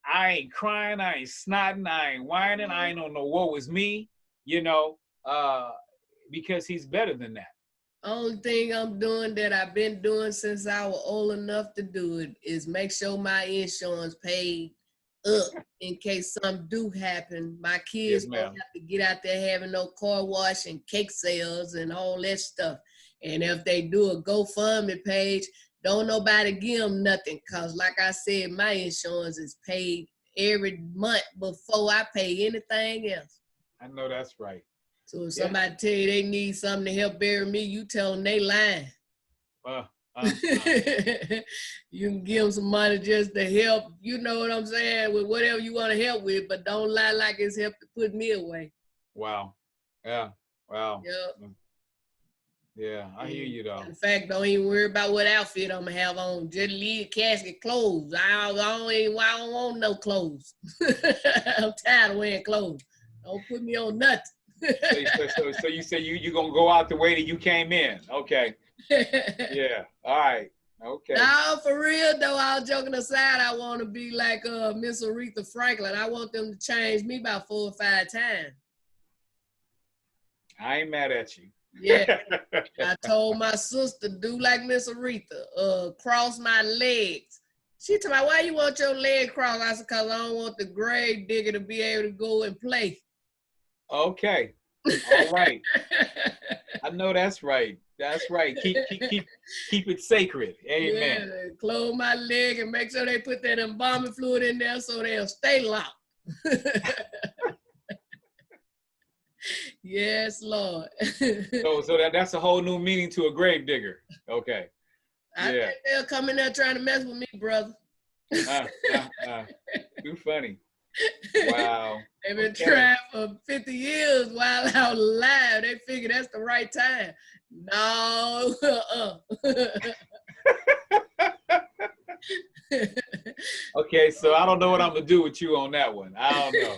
I ain't crying, I ain't snotting, I ain't whining, I ain't on no woe is me, you know, because he's better than that. Only thing I'm doing that I've been doing since I was old enough to do it is make sure my insurance paid up in case something do happen. My kids Yes, don't ma'am. have to get out there having no car wash and cake sales and all that stuff. And if they do a GoFundMe page, don't nobody give them nothing, because like I said, my insurance is paid every month before I pay anything else. I know that's right. So if somebody tell you they need something to help bury me, you tell them they lying. You can give them some money just to help, you know what I'm saying, with whatever you want to help with, but don't lie like it's help to put me away. Wow. Yeah. Wow. Yep. Yeah, I hear you though. In fact, don't even worry about what outfit I'm gonna have on. Just leave the casket clothes. I don't want no clothes. I'm tired of wearing clothes. Don't put me on nothing. So you say you're gonna go out the way that you came in. Okay. Yeah. All right. Okay. No, for real though, all joking aside, I want to be like Miss Aretha Franklin. I want them to change me about 4 or 5 times. I ain't mad at you. Yeah. I told my sister, do like Miss Aretha, cross my legs. She told me, why you want your leg crossed? I said, because I don't want the grave digger to be able to go and play. Okay. All right. I know that's right. That's right. Keep it sacred. Amen. Yeah, close my leg and make sure they put that embalming fluid in there so they'll stay locked. Yes, Lord. So that's a whole new meaning to a grave digger. Okay. I think they'll come in there trying to mess with me, brother. Too funny. Wow. They've been trying for 50 years while out alive. They figure that's the right time. No. Okay, so I don't know what I'm gonna do with you on that one. I don't know.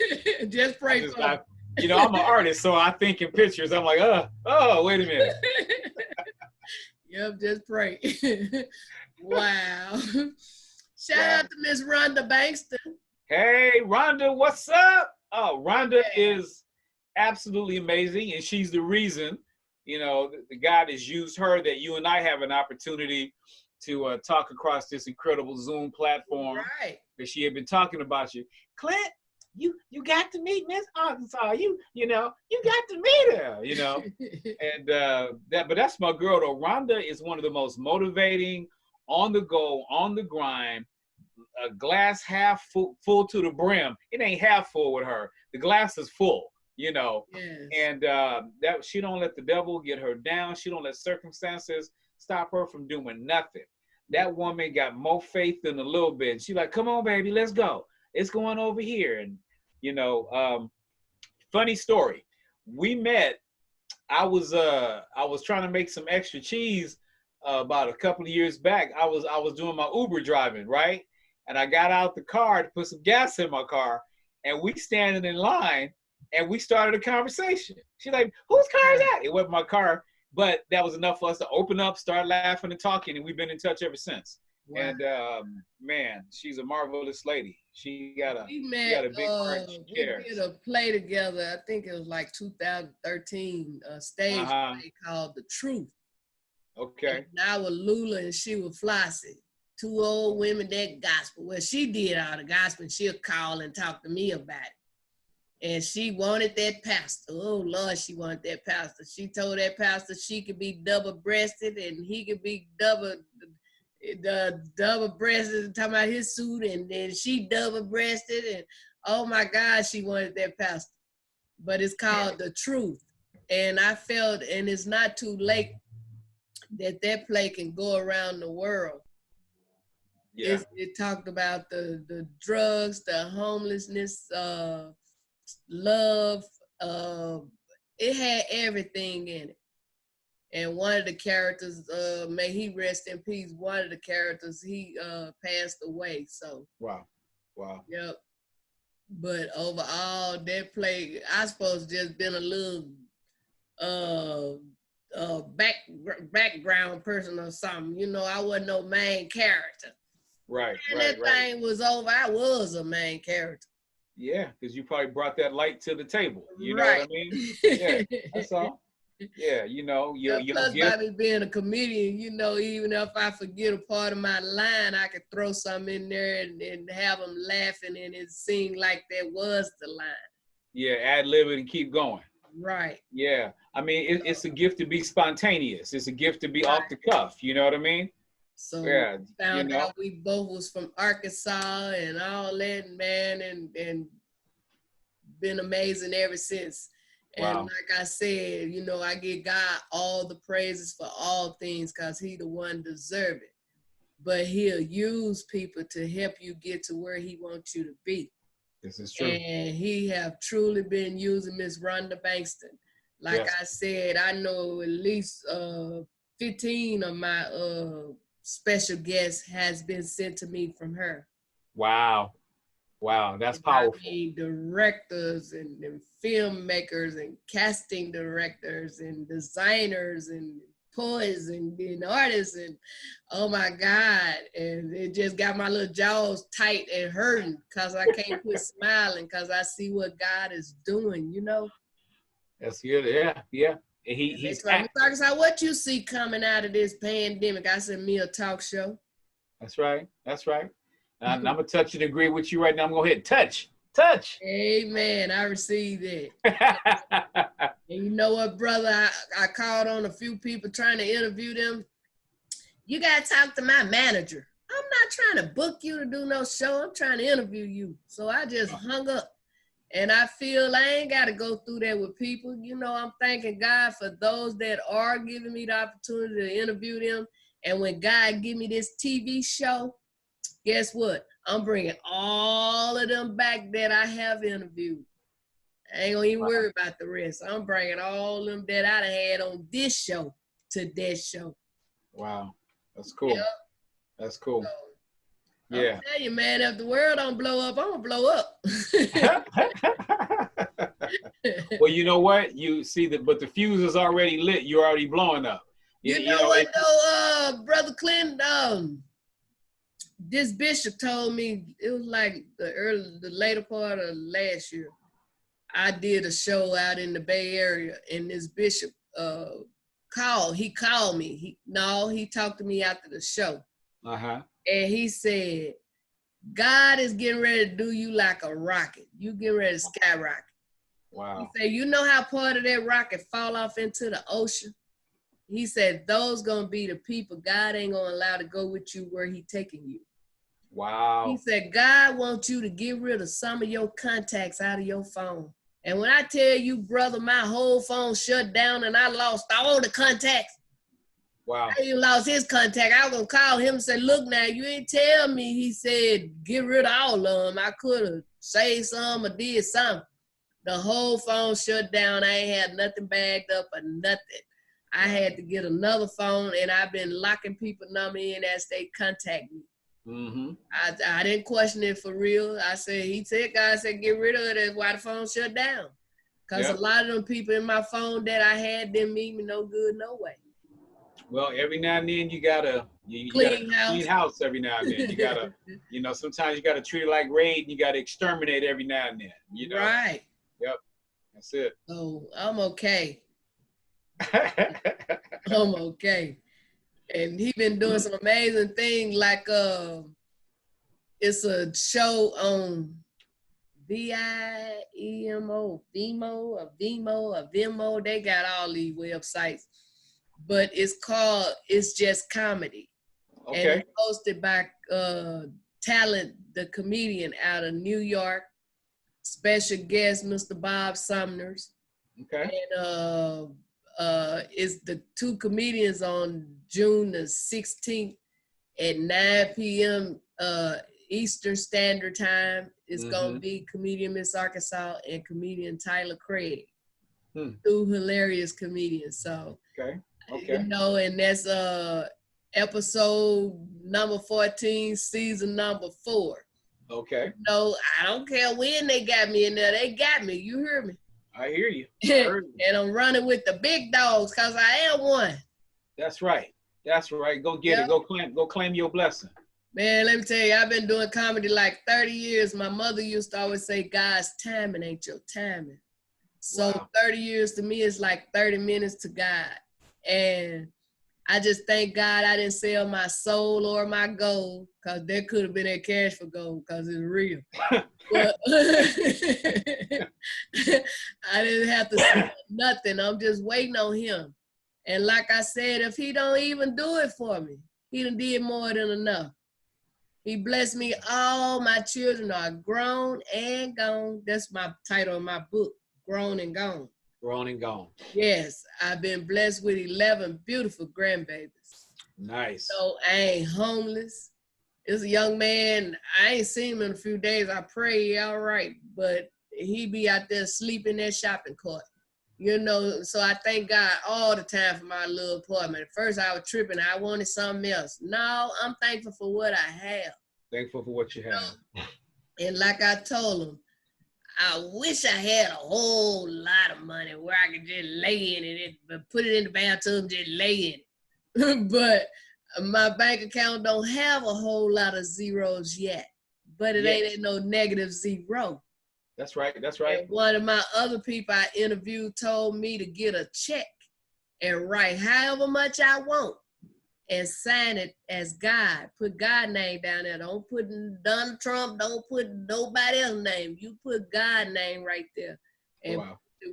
Just pray for me. You know, I'm an artist, so I think in pictures. I'm like, oh, wait a minute. Yep, just pray. Wow. Shout out to Miss Rhonda Bankston. Hey, Rhonda, what's up? Oh, Rhonda is absolutely amazing, and she's the reason, you know, the God has used her, that you and I have an opportunity to talk across this incredible Zoom platform. Right. That she had been talking about you. Clint, you got to meet Miss Arkansas. You know, you got to meet her, you know. And but that's my girl though. Rhonda is one of the most motivating, on the go, on the grind, a glass half full to the brim. It ain't half full with her. The glass is full, you know. Yes. And that she don't let the devil get her down. She don't let circumstances stop her from doing nothing. That woman got more faith than a little bit. She like, come on, baby, let's go. It's going over here. And you know, funny story. We met. I was trying to make some extra cheese about a couple of years back. I was doing my Uber driving, right? And I got out the car to put some gas in my car, and we standing in line, and we started a conversation. She's like, whose car is that? It wasn't my car, but that was enough for us to open up, start laughing and talking, and we've been in touch ever since. Wow. And man, she's a marvelous lady. She got a big heart. She cares. We did a play together. I think it was like 2013, stage play called The Truth. Okay. And I was Lula and she was Flossie. 2 old women that gospel. Well, she did all the gospel. She'll call and talk to me about it. And she wanted that pastor. Oh, Lord, she wanted that pastor. She told that pastor she could be double-breasted and he could be double-breasted, talking about his suit, and then she double-breasted. And, oh, my God, she wanted that pastor. But it's called The Truth. And I felt, and it's not too late, that play can go around the world. Yeah. It talked about the drugs, the homelessness, love. It had everything in it. And one of the characters, may he rest in peace. One of the characters, he passed away. So Wow. Wow. yep. But overall, that play, I suppose, just been a little uh background person or something. You know, I wasn't no main character. Right. And Right. that Right. thing was over, I was a main character. Yeah, because you probably brought that light to the table. You know what I Right. mean? Yeah. That's all. Yeah. You know, your Plus, by gift. me being a comedian, you know, even if I forget a part of my line, I could throw something in there and have them laughing, and it seemed like that was the line. Yeah. Ad lib it and keep going. Right. Yeah. I mean, it's a gift to be spontaneous. It's a gift to be Right. off the cuff. You know what I mean? So Yeah. You found know. out we both was from Arkansas and all that, man, and been amazing ever since. And Wow. like I said, you know, I give God all the praises for all things because he the one deserve it. But he'll use people to help you get to where he wants you to be. This is true. And he have truly been using Miss Rhonda Bankston. Like Yes. I said, I know at least 15 of my special guests has been sent to me from her. Wow. Wow. That's And powerful. I mean, directors and filmmakers and casting directors and designers and poets and artists and oh my God. And it just got my little jaws tight and hurting because I can't quit smiling because I see what God is doing, you know? That's good. Yeah. Yeah. And And he's they told me, Arkansas, what you see coming out of this pandemic? I said, me a talk show. That's right. That's right. And I'm gonna touch and agree with you right now. I'm gonna hit touch. Amen. I received it. And you know what, brother? I called on a few people trying to interview them. You got to talk to my manager. I'm not trying to book you to do no show. I'm trying to interview you. So I just hung up. And I feel I ain't got to go through that with people. You know, I'm thanking God for those that are giving me the opportunity to interview them. And when God give me this TV show, guess what? I'm bringing all of them back that I have interviewed. I ain't gonna even worry about the rest. I'm bringing all of them that I done had on this show to that show. Wow, that's cool. Yep. That's cool. So, Yeah. I'm telling you, man, if the world don't blow up, I'm gonna blow up. Well, you know what? You see that, but the fuse is already lit. You're already blowing up. You know what, though, Brother Clint? This bishop told me it was like the later part of last year. I did a show out in the Bay Area, and this bishop called. He called me. He talked to me after the show. Uh-huh. And he said, God is getting ready to do you like a rocket. You getting ready to skyrocket. Wow. He said, you know how part of that rocket fall off into the ocean? He said, those gonna be the people God ain't gonna allow to go with you where he taking you. Wow. He said, God wants you to get rid of some of your contacts out of your phone. And when I tell you, brother, my whole phone shut down and I lost all the contacts. Wow. I even lost his contact. I was gonna call him and say, look now, you ain't tell me. He said, get rid of all of them. I could have saved some or did something. The whole phone shut down. I ain't had nothing bagged up or nothing. I had to get another phone, and I've been locking people number in as they contact me. Mm-hmm. I didn't question it for real. God said, get rid of it. That's why the phone shut down. Because a lot of them people in my phone that I had didn't mean me no good, no way. Well, every now and then you gotta clean house every now and then. You gotta, sometimes you gotta treat it like raid and you gotta exterminate every now and then. You know? Right. Yep. That's it. So I'm okay. I'm okay. And he been doing some amazing things like it's a show on Vimo, Vimeo. They got all these websites, but it's just comedy. Okay. And it's hosted by Talent, the comedian out of New York. Special guest, Mr. Bob Sumners. Okay. And it's the two comedians on June the 16th at 9 p.m. Eastern Standard Time. It's gonna be comedian Miss Arkansas and comedian Tyler Craig. Two hilarious comedians. So okay. you know, and that's episode number 14, season number 4. Okay. No, I don't care when they got me in there. They got me. You hear me? I hear you. I heard you. And I'm running with the big dogs because I am one. That's right. That's right. Go get it. Go claim your blessing. Man, let me tell you, I've been doing comedy like 30 years. My mother used to always say, God's timing ain't your timing. So 30 years to me is like 30 minutes to God. And I just thank God I didn't sell my soul or my gold, because there could have been that cash for gold because it's real. But I didn't have to sell nothing. I'm just waiting on him. And like I said, if he don't even do it for me, he done did more than enough. He blessed me. All my children are grown and gone. That's my title of my book, Grown and Gone. Grown and gone. Yes, I've been blessed with 11 beautiful grandbabies. Nice. So I ain't homeless. It's a young man. I ain't seen him in a few days. I pray he all right, but he be out there sleeping in that shopping cart. You know, so I thank God all the time for my little apartment. At first I was tripping. I wanted something else. No, I'm thankful for what I have. Thankful for what you have. And like I told him, I wish I had a whole lot of money where I could just lay in it, but put it in the bathtub, just lay in it. But my bank account don't have a whole lot of zeros yet, but it ain't no negative zero. That's right. That's right. And one of my other people I interviewed told me to get a check and write however much I want and sign it as God. Put God's name down there. Don't put Donald Trump. Don't put nobody else's name. You put God's name right there. And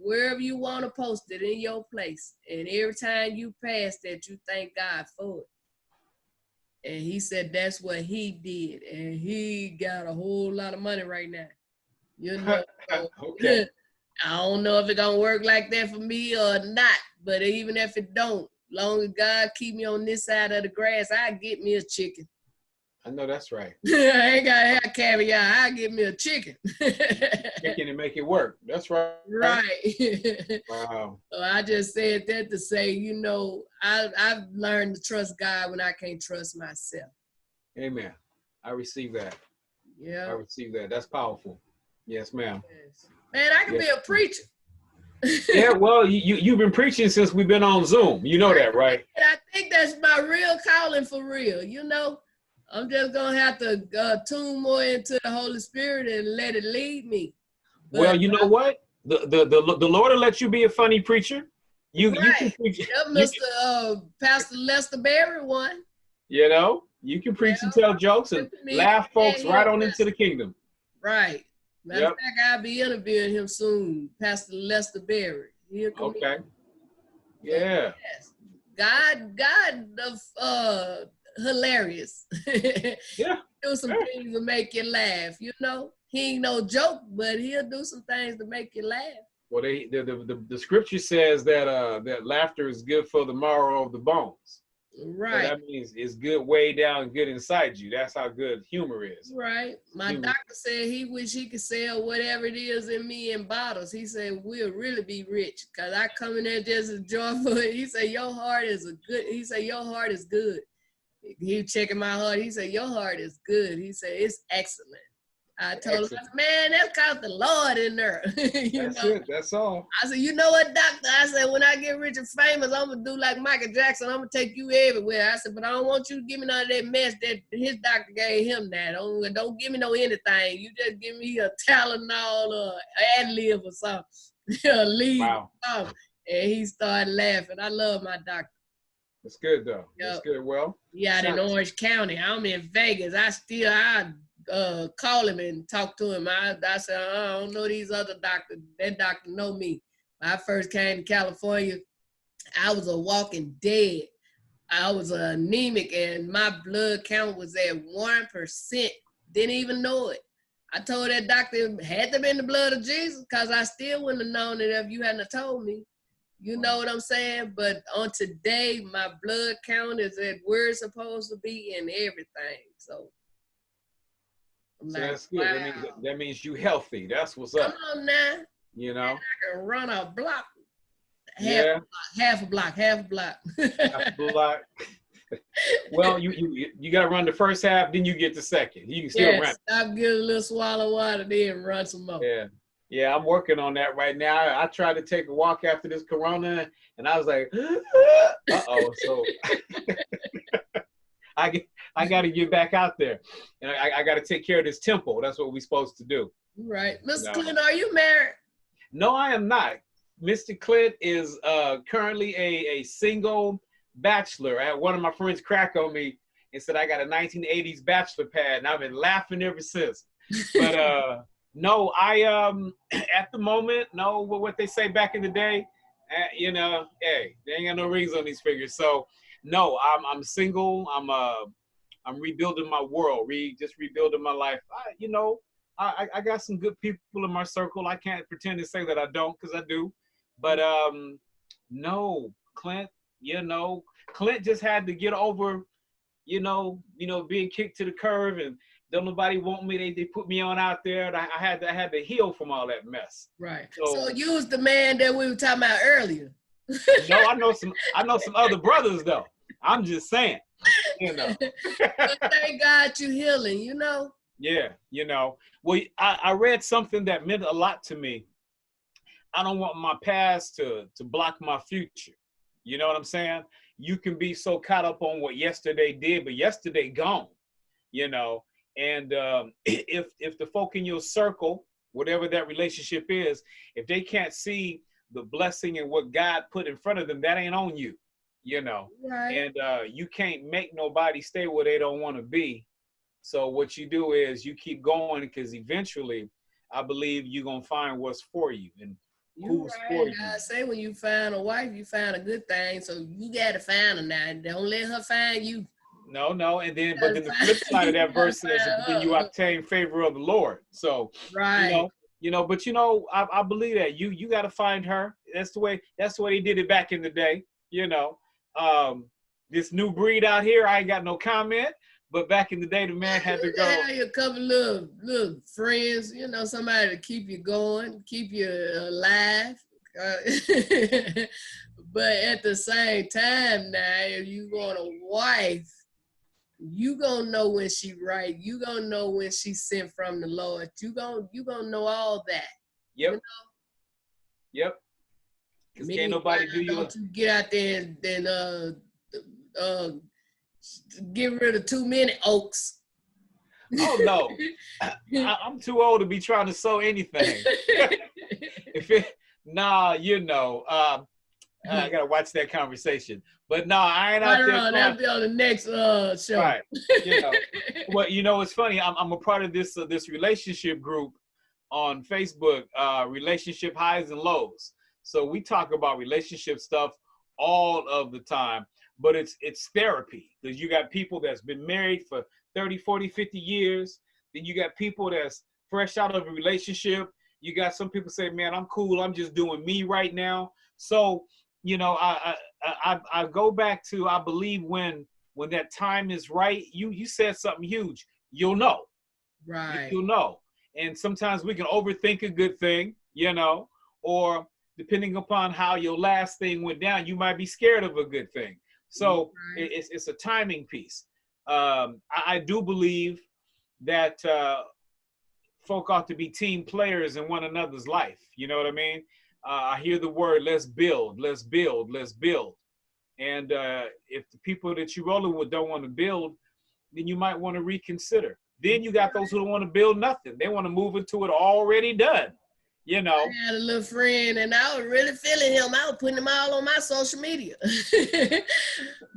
wherever you want to post it in your place. And every time you pass that, you thank God for it. And he said that's what he did. And he got a whole lot of money right now. You know, okay. I don't know if it's going to work like that for me or not. But even if it don't, long as God keep me on this side of the grass, I get me a chicken. I know that's right. I ain't got to have caviar. I get me a chicken. Chicken and make it work. That's right. Right. Wow. So I just said that to say, you know, I've learned to trust God when I can't trust myself. Amen. I receive that. Yeah. I receive that. That's powerful. Yes, ma'am. Yes. Man, I can be a preacher. Yeah, well, you've been preaching since we've been on Zoom. You know that, right? And I think that's my real calling for real. You know, I'm just going to have to tune more into the Holy Spirit and let it lead me. But, well, you know what? The Lord will let you be a funny preacher. You can preach. Yep, Mr. Pastor Lester Berry one. You know, you can preach and tell jokes and laugh folks right on into the kingdom. Right. Matter of fact, I'll be interviewing him soon, Pastor Lester Berry. Okay. Yeah. Yes. God, hilarious. Yeah. Do some things to make you laugh. You know, he ain't no joke, but he'll do some things to make you laugh. Well, the scripture says that that laughter is good for the marrow of the bones. Right. So that means it's good way down and good inside you. That's how good humor is. Right. My doctor said he wish he could sell whatever it is in me in bottles. He said, we'll really be rich because I come in there just as joyful. He said, your heart is your heart is good. He checking my heart. He said, your heart is good. He said, it's excellent. I told him, man, that's got the Lord in there. That's it. That's all. I said, you know what, doctor? I said, when I get rich and famous, I'm going to do like Michael Jackson. I'm going to take you everywhere. I said, but I don't want you to give me none of that mess that his doctor gave him that. Don't give me no anything. You just give me a Tylenol or ad-lib or something. A lead or something. And he started laughing. I love my doctor. That's good, though. That's good. Well, out in Orange County. I'm in Vegas. I call him and talk to him. I said, I don't know these other doctors. That doctor know me. When I first came to California, I was a walking dead. I was anemic and my blood count was at 1%. Didn't even know it. I told that doctor it had to be in the blood of Jesus because I still wouldn't have known it if you hadn't told me. You know what I'm saying? But on today, my blood count is at where it's supposed to be and everything. So I'm So like, that's good. wow. That means you healthy. That's what's Come up. on now. You know? I can run a block. Yeah. Half a block. Half a block. Well, you got to run the first half, then you get the second. You can still run. Stop, get a little swallow water, then run some more. Yeah, I'm working on that right now. I tried to take a walk after this corona, and I was like, uh-oh. So I got to get back out there, and I got to take care of this temple. That's what we're supposed to do. Right. Mr. Clint, are you married? No, I am not. Mr. Clint is currently a single bachelor. I had one of my friends crack on me and said I got a 1980s bachelor pad, and I've been laughing ever since. But no, I at the moment, no, what they say back in the day, you know, hey, they ain't got no rings on these fingers. So no, I'm single. I'm rebuilding my world, just rebuilding my life. I got some good people in my circle. I can't pretend to say that I don't, because I do. But no, Clint, Clint just had to get over, being kicked to the curb and don't nobody want me. They put me on out there, and I had to heal from all that mess. Right. So you was the man that we were talking about earlier. No, I know some other brothers though. I'm just saying, But thank God you healing, Yeah, Well, I read something that meant a lot to me. I don't want my past to block my future. You know what I'm saying? You can be so caught up on what yesterday did, but yesterday gone, And if the folk in your circle, whatever that relationship is, if they can't see the blessing and what God put in front of them, that ain't on you, Right. And you can't make nobody stay where they don't want to be. So what you do is you keep going, because eventually I believe you're going to find what's for you and who's for you. God say when you find a wife, you find a good thing. So you got to find her now. Don't let her find you. No. And then, but then the flip side of that verse says, then you obtain favor of the Lord. So, right. But I believe that you got to find her. That's the way they did it back in the day. This new breed out here, I ain't got no comment. But back in the day, the man had to go. Have a couple little friends, somebody to keep you going, keep you alive. But at the same time, now, if you want a wife, you gonna know when she right. You gonna know when she's sent from the Lord. You gonna know all that. Yep. Yep. Because can't nobody do you. Don't you get out there and get rid of too many oaks. Oh no, I'm too old to be trying to sow anything. I gotta watch that conversation. But no, I ain't out there. That'll be on the next show. Right. Well, it's funny. I'm a part of this relationship group on Facebook, relationship highs and lows. So we talk about relationship stuff all of the time, but it's therapy, because you got people that's been married for 30, 40, 50 years. Then you got people that's fresh out of a relationship. You got some people say, man, I'm cool. I'm just doing me right now. So, I go back to, I believe when that time is right, you said something huge, you'll know. Right. You'll know. And sometimes we can overthink a good thing, or depending upon how your last thing went down, you might be scared of a good thing. So it's a timing piece. I do believe that folk ought to be team players in one another's life. You know what I mean? I hear the word, let's build, let's build, let's build. And if the people that you're rolling with don't want to build, then you might want to reconsider. Then you got those who don't want to build nothing. They want to move into it already done. I had a little friend, and I was really feeling him. I was putting him all on my social media.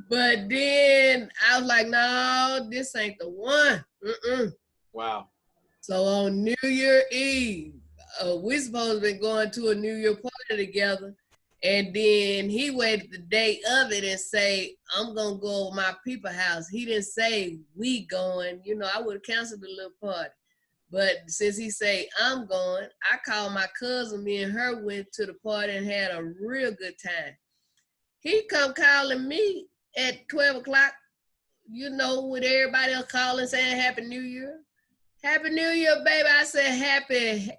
But then I was like, no, this ain't the one. Wow. So on New Year Eve, we supposed to be going to a New Year party together. And then he waited the day of it and say, I'm going to go over my people's house. He didn't say we going. I would have canceled the little party. But since he say I'm going, I called my cousin. Me and her went to the party and had a real good time. He come calling me at 12 o'clock, with everybody else calling saying Happy New Year. Happy New Year, baby. I said,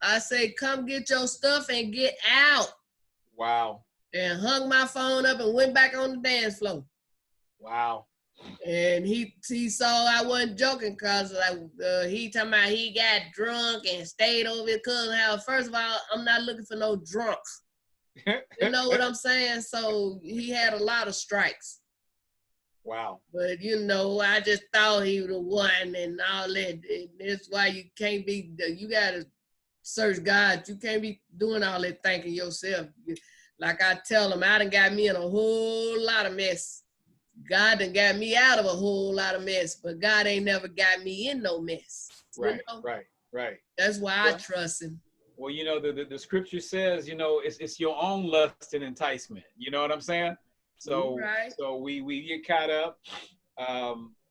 I say, come get your stuff and get out. Wow. And hung my phone up and went back on the dance floor. Wow. And he saw I wasn't joking because he talking about he got drunk and stayed over his cousin's house. First of all, I'm not looking for no drunks. You know what I'm saying? So he had a lot of strikes. Wow. But I just thought he was the one and all that. That's why you can't be, you gotta search God. You can't be doing all that thinking yourself. Like I tell him, I done got me in a whole lot of mess. God done got me out of a whole lot of mess, but God ain't never got me in no mess. Right. That's why I trust him. Well, the scripture says, it's your own lust and enticement. You know what I'm saying? So, so we get caught up.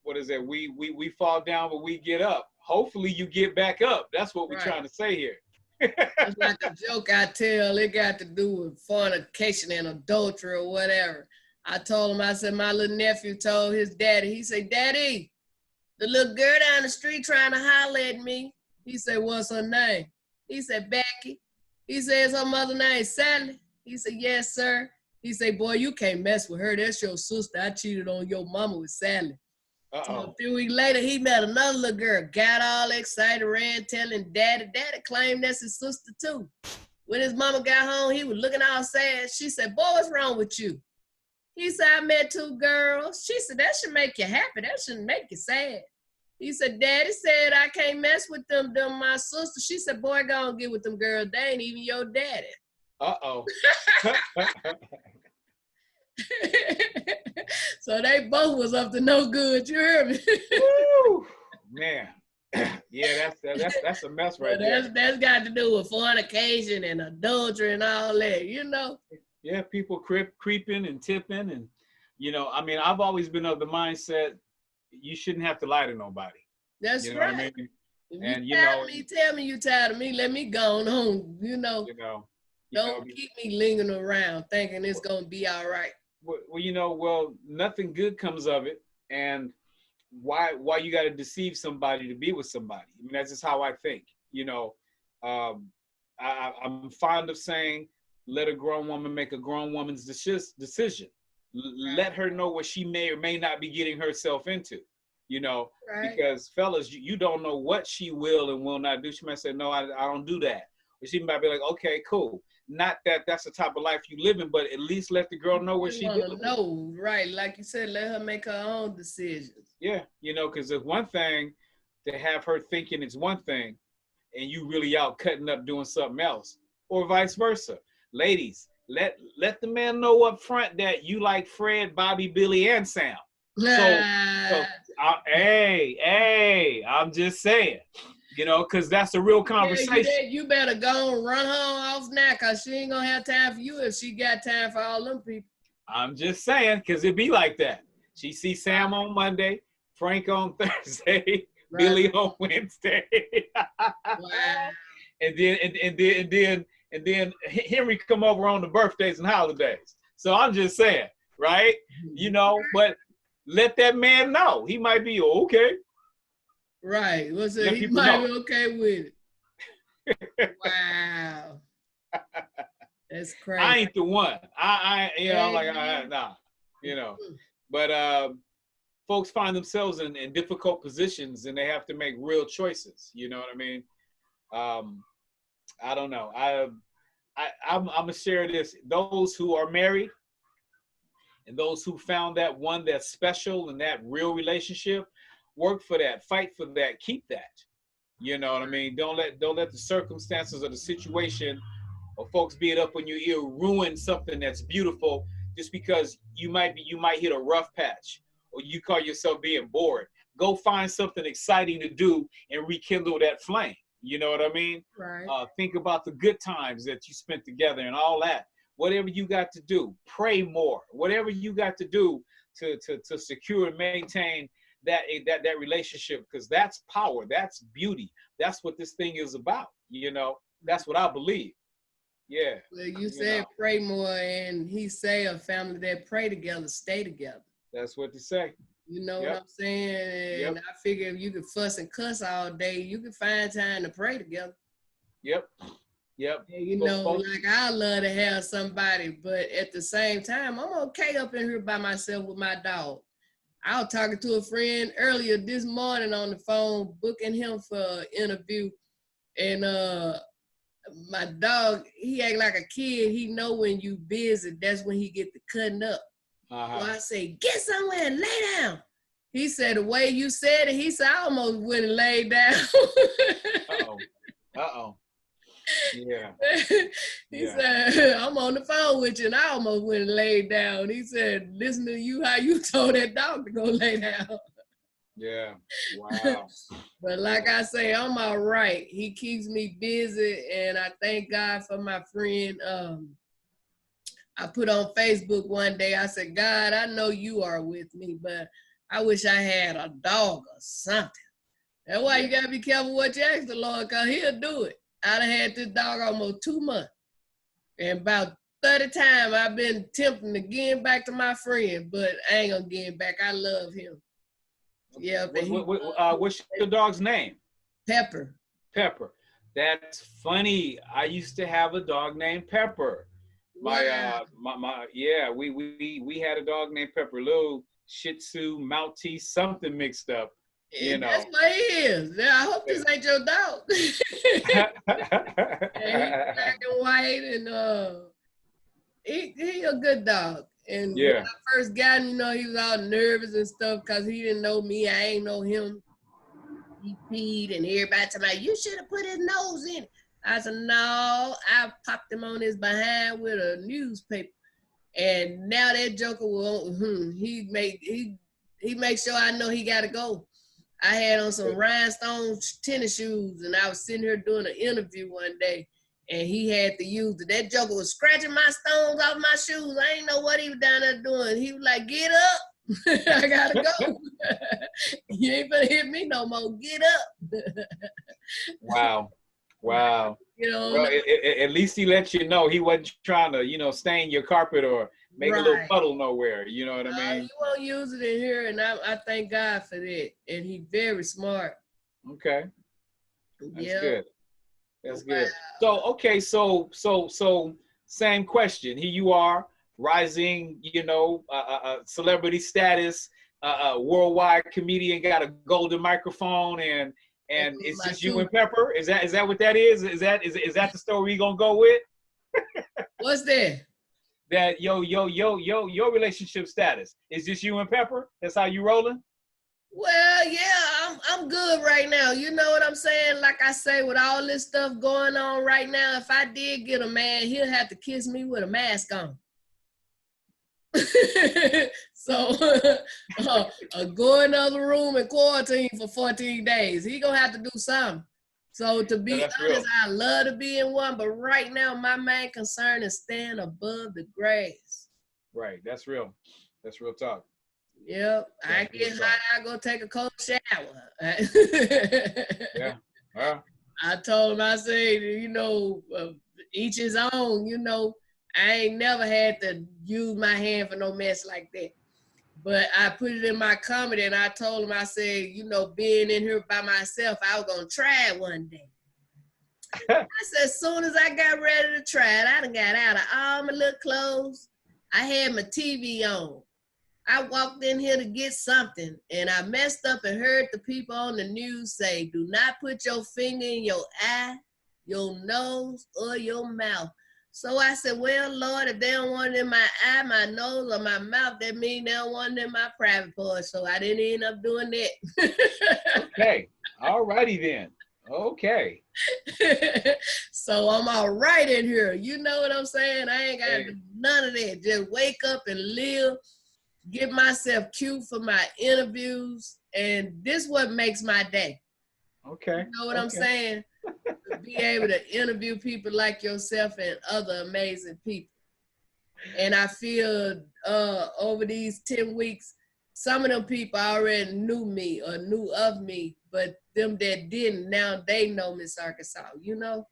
What is it? We fall down, but we get up. Hopefully you get back up. That's what we're trying to say here. It's like a joke I tell. It got to do with fornication and adultery or whatever. I told him, I said, my little nephew told his daddy, he said, Daddy, the little girl down the street trying to holler at me. He said, what's her name? He said, Becky. He says her mother name Sally. He said, yes, sir. He said, boy, you can't mess with her. That's your sister. I cheated on your mama with Sally. So a few weeks later, he met another little girl, got all excited, ran telling Daddy. Daddy claimed that's his sister too. When his mama got home, he was looking all sad. She said, boy, what's wrong with you? He said, I met two girls. She said, that should make you happy. That shouldn't make you sad. He said, Daddy said, I can't mess with them my sister. She said, boy, go and get with them girls. They ain't even your daddy. Uh-oh. So they both was up to no good. You heard me? Woo, man. Yeah, that's a mess right there. That's got to do with fornication and adultery and all that, Yeah, people creeping and tipping and, I've always been of the mindset you shouldn't have to lie to nobody. That's right. What I mean? And tell me you tired of me. Let me go on home. Don't keep me lingering around thinking it's gonna be all right. Well, nothing good comes of it, and why you got to deceive somebody to be with somebody? I mean, that's just how I think. I'm fond of saying, let a grown woman make a grown woman's decision. Let her know what she may or may not be getting herself into, because fellas, you don't know what she will and will not do. She might say, no, I don't do that. Or she might be like, okay, cool. Not that that's the type of life you live in, but at least let the girl know what she doing. No, right. Like you said, let her make her own decisions. Yeah, because it's one thing to have her thinking it's one thing and you really out cutting up doing something else, or vice versa. Ladies, let the man know up front that you like Fred, Bobby, Billy, and Sam. Hey, I'm just saying, because that's a real conversation. You better go and run her off now, because she ain't going to have time for you if she got time for all them people. I'm just saying, because it be like that. She see Sam on Monday, Frank on Thursday, Billy on Wednesday. Wow. And then Henry come over on the birthdays and holidays. So I'm just saying, right? But let that man know. He might be okay. Right. He might be okay with it. Wow. That's crazy. I ain't the one. Nah. But folks find themselves in difficult positions and they have to make real choices. You know what I mean? I don't know. I'm gonna share this. Those who are married and those who found that one that's special and that real relationship, work for that, fight for that, keep that. You know what I mean? Don't let the circumstances or the situation or folks being up in your ear ruin something that's beautiful just because you might hit a rough patch or you call yourself being bored. Go find something exciting to do and rekindle that flame. You know what I mean? Right. Think about the good times that you spent together and all that. Whatever you got to do, pray more. Whatever you got to do to secure and maintain that relationship, because that's power, that's beauty, that's what this thing is about. That's what I believe. Yeah. Well, you said pray more, and he say a family that pray together stay together. That's what they say. You know what I'm saying? And I figure if you could fuss and cuss all day, you can find time to pray together. Yep. And, like I love to have somebody, but at the same time, I'm okay up in here by myself with my dog. I was talking to a friend earlier this morning on the phone, booking him for an interview. And my dog, he act like a kid. He know when you busy, that's when he get to cutting up. So I say, get somewhere and lay down. He said, the way you said it, he said, I almost went and laid down. Uh-oh. Yeah. He said, I'm on the phone with you, and I almost went and laid down. He said, listen to you, how you told that dog to go lay down. Yeah. Wow. But like I say, I'm all right. He keeps me busy, and I thank God for my friend. I put on Facebook one day, I said, God, I know you are with me, but I wish I had a dog or something. That's why you got to be careful what you ask the Lord, because he'll do it. I done had this dog almost 2 months. And about 30 times I've been tempting to give him back to my friend, but I ain't going to give him back. I love him. Yeah. What's your dog's name? Pepper. Pepper. That's funny. I used to have a dog named Pepper. We had a dog named Pepper, little Shih Tzu, Maltese, something mixed up. That's what he is. I hope this ain't your dog. He's black and white, and he a good dog. And when I first got him, he was all nervous and stuff because he didn't know me. I ain't know him. He peed, and everybody told me, you should have put his nose in it. I said, no, I popped him on his behind with a newspaper. And now that joker he makes sure I know he got to go. I had on some rhinestone tennis shoes, and I was sitting here doing an interview one day, and he had to use it. That joker was scratching my stones off my shoes. I ain't know what he was down there doing. He was like, get up. I got to go. You ain't gonna hit me no more. Get up. Wow. Well, at least he let you know he wasn't trying to, stain your carpet or make a little puddle nowhere. You know what I mean? You won't use it in here, and I thank God for that. And he's very smart. Okay. That's good. That's good. So same question. Here you are, rising, celebrity status, worldwide comedian, got a golden microphone, and it's just you and Pepper. Is that what that is? Is that the story you gonna go with? What's that? That your relationship status is just you and Pepper. That's how you rolling. Well, yeah, I'm good right now. You know what I'm saying? Like I say, with all this stuff going on right now, if I did get a man, he'll have to kiss me with a mask on. So go in another room and quarantine for 14 days. He gonna have to do something. So to be honest, real. I love to be in one, but right now my main concern is staying above the grass. Right, that's real. That's real talk. Yep, I get hot, I go take a cold shower. Yeah. I told him, I said, each his own, I ain't never had to use my hand for no mess like that. But I put it in my comedy, and I told him, I said, being in here by myself, I was going to try it one day. I said, as soon as I got ready to try it, I done got out of all my little clothes. I had my TV on. I walked in here to get something, and I messed up and heard the people on the news say, do not put your finger in your eye, your nose, or your mouth. So I said, well, Lord, if they don't want it in my eye, my nose, or my mouth, that means they don't want it in my private part. So I didn't end up doing that. Okay. All righty then. Okay. So I'm all right in here. You know what I'm saying? I ain't got to do none of that. Just wake up and live, get myself cute for my interviews, and this is what makes my day. Okay. You know what I'm saying? To be able to interview people like yourself and other amazing people. And I feel over these 10 weeks, some of them people already knew me or knew of me, but them that didn't, now they know Miss Arkansas, you know?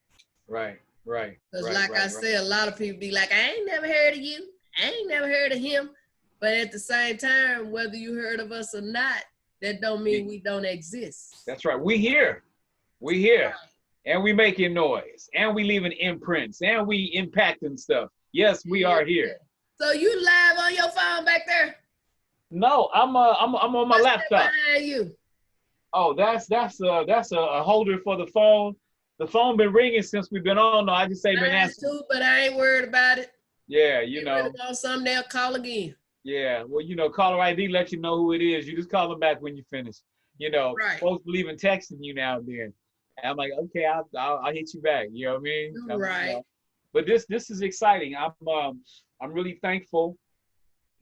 Right, right, Because right, like I right, right. said, a lot of people be like, I ain't never heard of you. I ain't never heard of him. But at the same time, whether you heard of us or not, that don't mean we don't exist. That's right. We here. We here. And we making noise. And we leaving imprints. And we impacting stuff. Yes, we are here. So you live on your phone back there? No, I'm on my What's laptop. that behind you? Oh, that's a holder for the phone. The phone been ringing since we've been on. No, I just say been answering. Too, but I ain't worried about it. Yeah, you know. Really want something, they'll call again. Yeah, well, you know, caller ID let you know who it is. You just call them back when you finish. You know, Right. folks believe in texting you now and then. And I'm like, okay, I'll hit you back. You know what I mean? Right. You know. But this is exciting. I'm really thankful,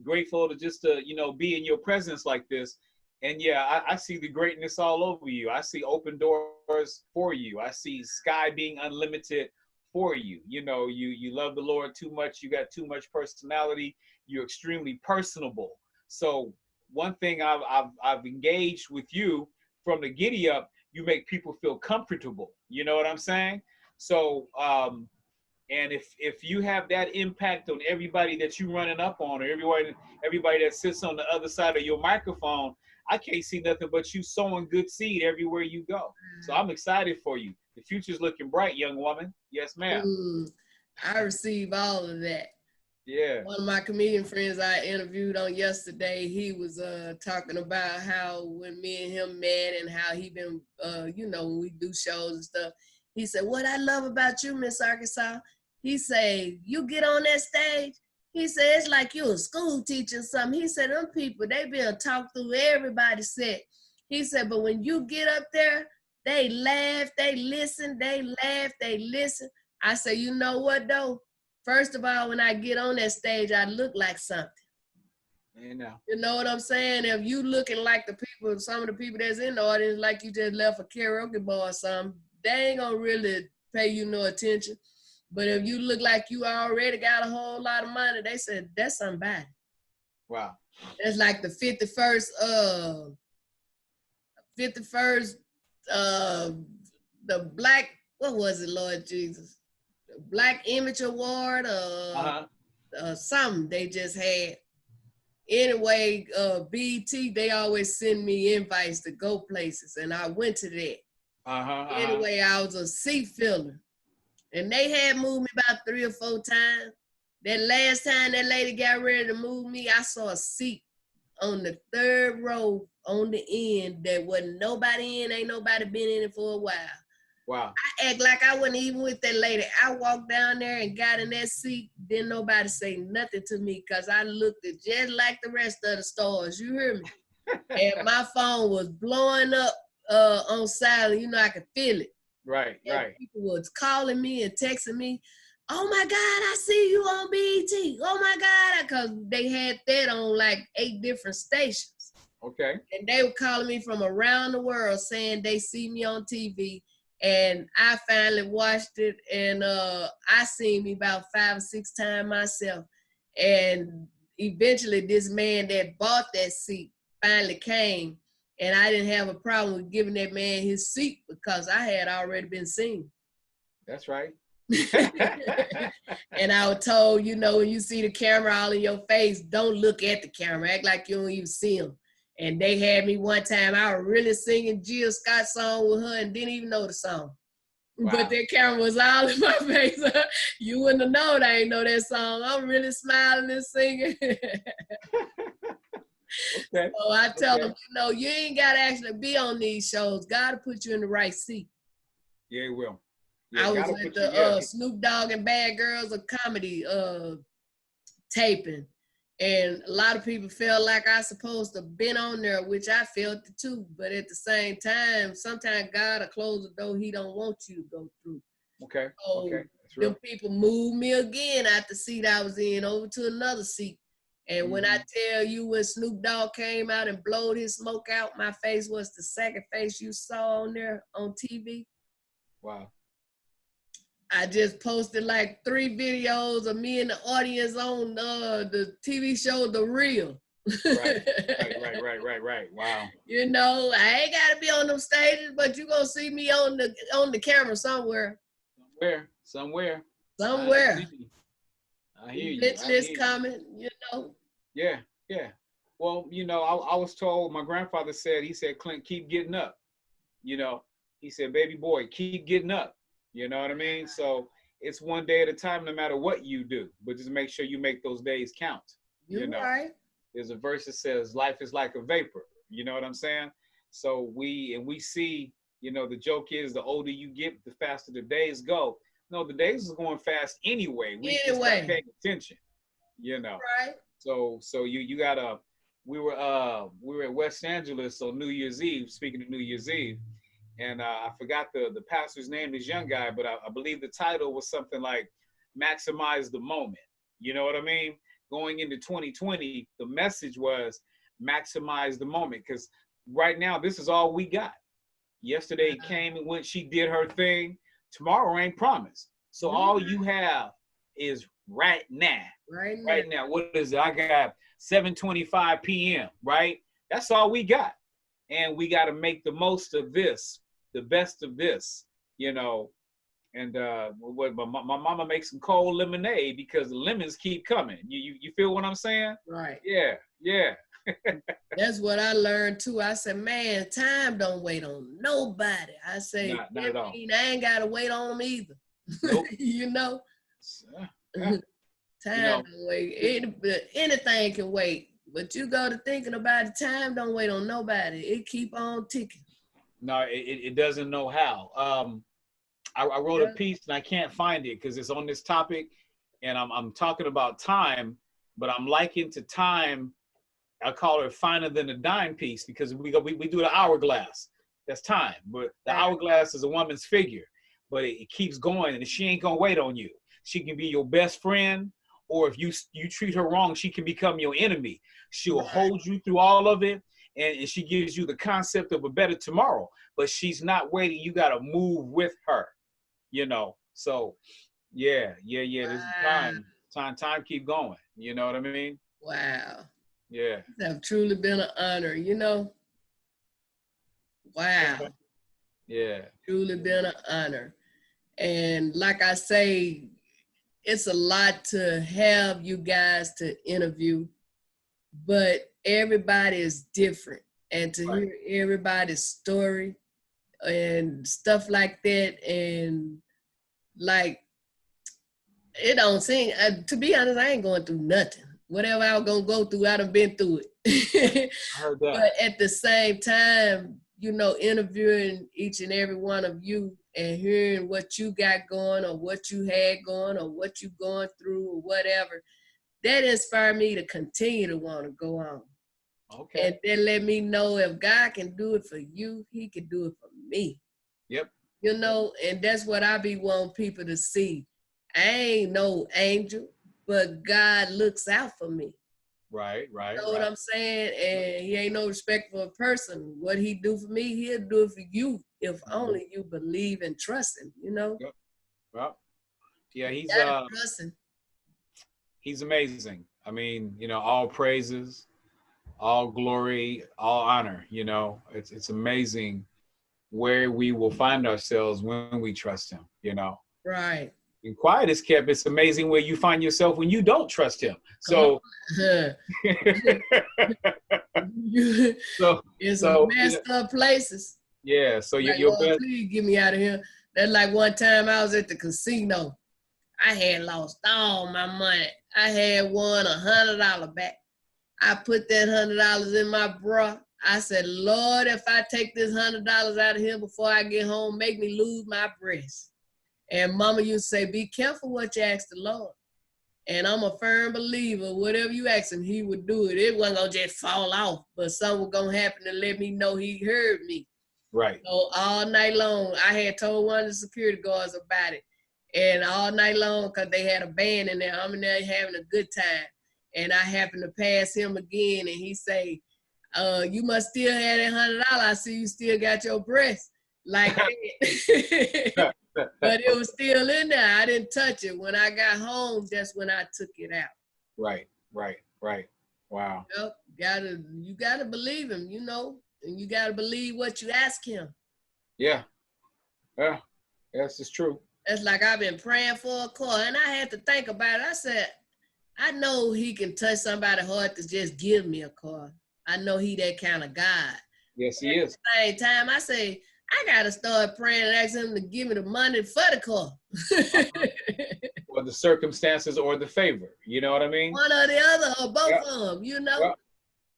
grateful to just you know, be in your presence like this. And yeah, I see the greatness all over you. I see open doors for you. I see sky being unlimited for you. You know, you love the Lord too much. You got too much personality. You're extremely personable. So one thing I've engaged with you from the giddy up, you make people feel comfortable. You know what I'm saying? So and if you have that impact on everybody that you running up on, or everybody that sits on the other side of your microphone, I can't see nothing but you sowing good seed everywhere you go. So I'm excited for you. The future's looking bright, young woman. Yes, ma'am. I receive all of that. Yeah. One of my comedian friends I interviewed on yesterday, he was talking about how when me and him met and how he been, you know, when we do shows and stuff, he said, what I love about you, Miss Arkansas, he said, you get on that stage, he said, it's like you a school teacher or something. He said, them people, they been talk through everybody's set. He said, but when you get up there, they laugh, they listen, they laugh, they listen. I said, you know what though? First of all, when I get on that stage, I look like something. You know what I'm saying? If you looking like the people, some of the people that's in the audience, like you just left a karaoke bar or something, they ain't gonna really pay you no attention. But if you look like you already got a whole lot of money, they said, that's somebody. Wow. That's like the 51st, the black, what was it, Lord Jesus? The Black Image Award, something they just had. Anyway, BET, they always send me invites to go places, and I went to that. Anyway, I was a seat filler. And they had moved me about 3 or 4 times. That last time that lady got ready to move me, I saw a seat on the 3rd row on the end that wasn't nobody in, ain't nobody been in it for a while. Wow. I act like I wasn't even with that lady. I walked down there and got in that seat. Didn't nobody say nothing to me because I looked at just like the rest of the stars. You hear me? And my phone was blowing up on silent. You know, I could feel it. Right, and right. People was calling me and texting me, oh my God, I see you on BET. Oh my God, because they had that on like 8 different stations. Okay. And they were calling me from around the world saying they see me on TV. And I finally watched it, and I seen me about 5 or 6 times myself. And eventually this man that bought that seat finally came. And I didn't have a problem with giving that man his seat because I had already been seen. That's right. And I was told, you know, when you see the camera all in your face, don't look at the camera. Act like you don't even see him. And they had me one time, I was really singing Jill Scott's song with her and didn't even know the song. Wow. But that camera was all in my face. You wouldn't have known I ain't know that song. I'm really smiling and singing. Okay. So I tell them, you know, you ain't got to actually be on these shows. God will put you in the right seat. Yeah, he will. Yeah, I was at the Snoop Dogg and Bad Girls of Comedy taping. And a lot of people felt like I supposed to have been on there, which I felt it too. But at the same time, sometimes God will close the door he don't want you to go through. Okay. So okay. them people moved me again out the seat I was in over to another seat. And when I tell you when Snoop Dogg came out and blowed his smoke out, my face was the second face you saw on there on TV. Wow. I just posted like 3 videos of me in the audience on the TV show The Real. Right. Right. Wow. You know, I ain't gotta be on them stages, but you gonna see me on the camera somewhere. Somewhere. Somewhere. I hear you. Eventually it's coming, you know. Yeah. Well, I was told, my grandfather said, he said, Clint, keep getting up. He said, baby boy, keep getting up. You know what I mean? So it's one day at a time, no matter what you do, but just make sure you make those days count. You're right. There's a verse that says, life is like a vapor. You know what I'm saying? So we see, the joke is the older you get, the faster the days go. No, the days is going fast anyway. We just not paying attention, Right. So you gotta, we were at West Angeles on New Year's Eve, speaking of New Year's Eve, and I forgot the pastor's name, this young guy, but I believe the title was something like maximize the moment. You know what I mean? Going into 2020, the message was maximize the moment, because right now this is all we got. Yesterday came and went, she did her thing. Tomorrow ain't promised. So all you have is right now. Right now. What is it? I got 7:25 p.m., right? That's all we got. And we got to make the most of this, the best of this, And my mama makes some cold lemonade because the lemons keep coming. You feel what I'm saying? Right. Yeah. That's what I learned too. I said, man, time don't wait on nobody. I say, not at all. I ain't got to wait on them either. Nope. Time don't wait. Anything can wait. But you go to thinking about it, time don't wait on nobody. It keep on ticking. No, it doesn't know how. I wrote a piece and I can't find it because it's on this topic, and I'm talking about time, but I'm likened to time. I call it finer than a dime piece because we do the hourglass. That's time, but the hourglass is a woman's figure, but it keeps going, and she ain't gonna wait on you. She can be your best friend, or if you treat her wrong, she can become your enemy. She'll hold you through all of it, and she gives you the concept of a better tomorrow, but she's not waiting. You got to move with her, So, yeah. This is time keep going. You know what I mean? Wow. Yeah. It's have truly been an honor, Wow. Yeah. Truly been an honor. And like I say, it's a lot to have you guys to interview, but everybody is different. And to hear everybody's story and stuff like that, and like, it don't seem, to be honest, I ain't going through nothing. Whatever I was going to go through, I done been through it. I heard that. But at the same time, interviewing each and every one of you and hearing what you got going or what you had going or what you going through or whatever, that inspired me to continue to want to go on. Okay. And then let me know if God can do it for you, he can do it for me. Yep. And that's what I be wanting people to see. I ain't no angel, but God looks out for me. Right. You know what I'm saying? And he ain't no respect for a person. What he do for me, he'll do it for you if only you believe and trust him, Yep. Well, yeah, he's amazing. I mean, all praises, all glory, all honor, it's amazing where we will find ourselves when we trust him, Right. And quiet is kept. It's amazing where you find yourself when you don't trust him. So, it's messed up places. Yeah. So like, your best. Please get me out of here. That's like one time I was at the casino. I had lost all my money. I had won $100 back. I put that $100 in my bra. I said, Lord, if I take this $100 out of here before I get home, make me lose my breath. And Mama used to say, be careful what you ask the Lord. And I'm a firm believer, whatever you ask him, he would do it. It wasn't going to just fall off, but something was going to happen to let me know he heard me. Right. So all night long, I had told one of the security guards about it. And all night long, because they had a band in there, I'm in there having a good time. And I happened to pass him again, and he say, you must still have that $100. I see you still got your breast like that. But it was still in there. I didn't touch it. When I got home, that's when I took it out. Right. Wow. Yep, you gotta believe him, you know, and you gotta believe what you ask him. Yeah. Yeah. Yes, it's true. That's like I've been praying for a car, and I had to think about it. I said, I know he can touch somebody's heart to just give me a car. I know he that kind of God. Yes, he At is. the same time, I say, I gotta start praying and ask him to give me the money for the car. Or the circumstances or the favor. You know what I mean? One or the other, or both Yeah. of them, you know. Yeah.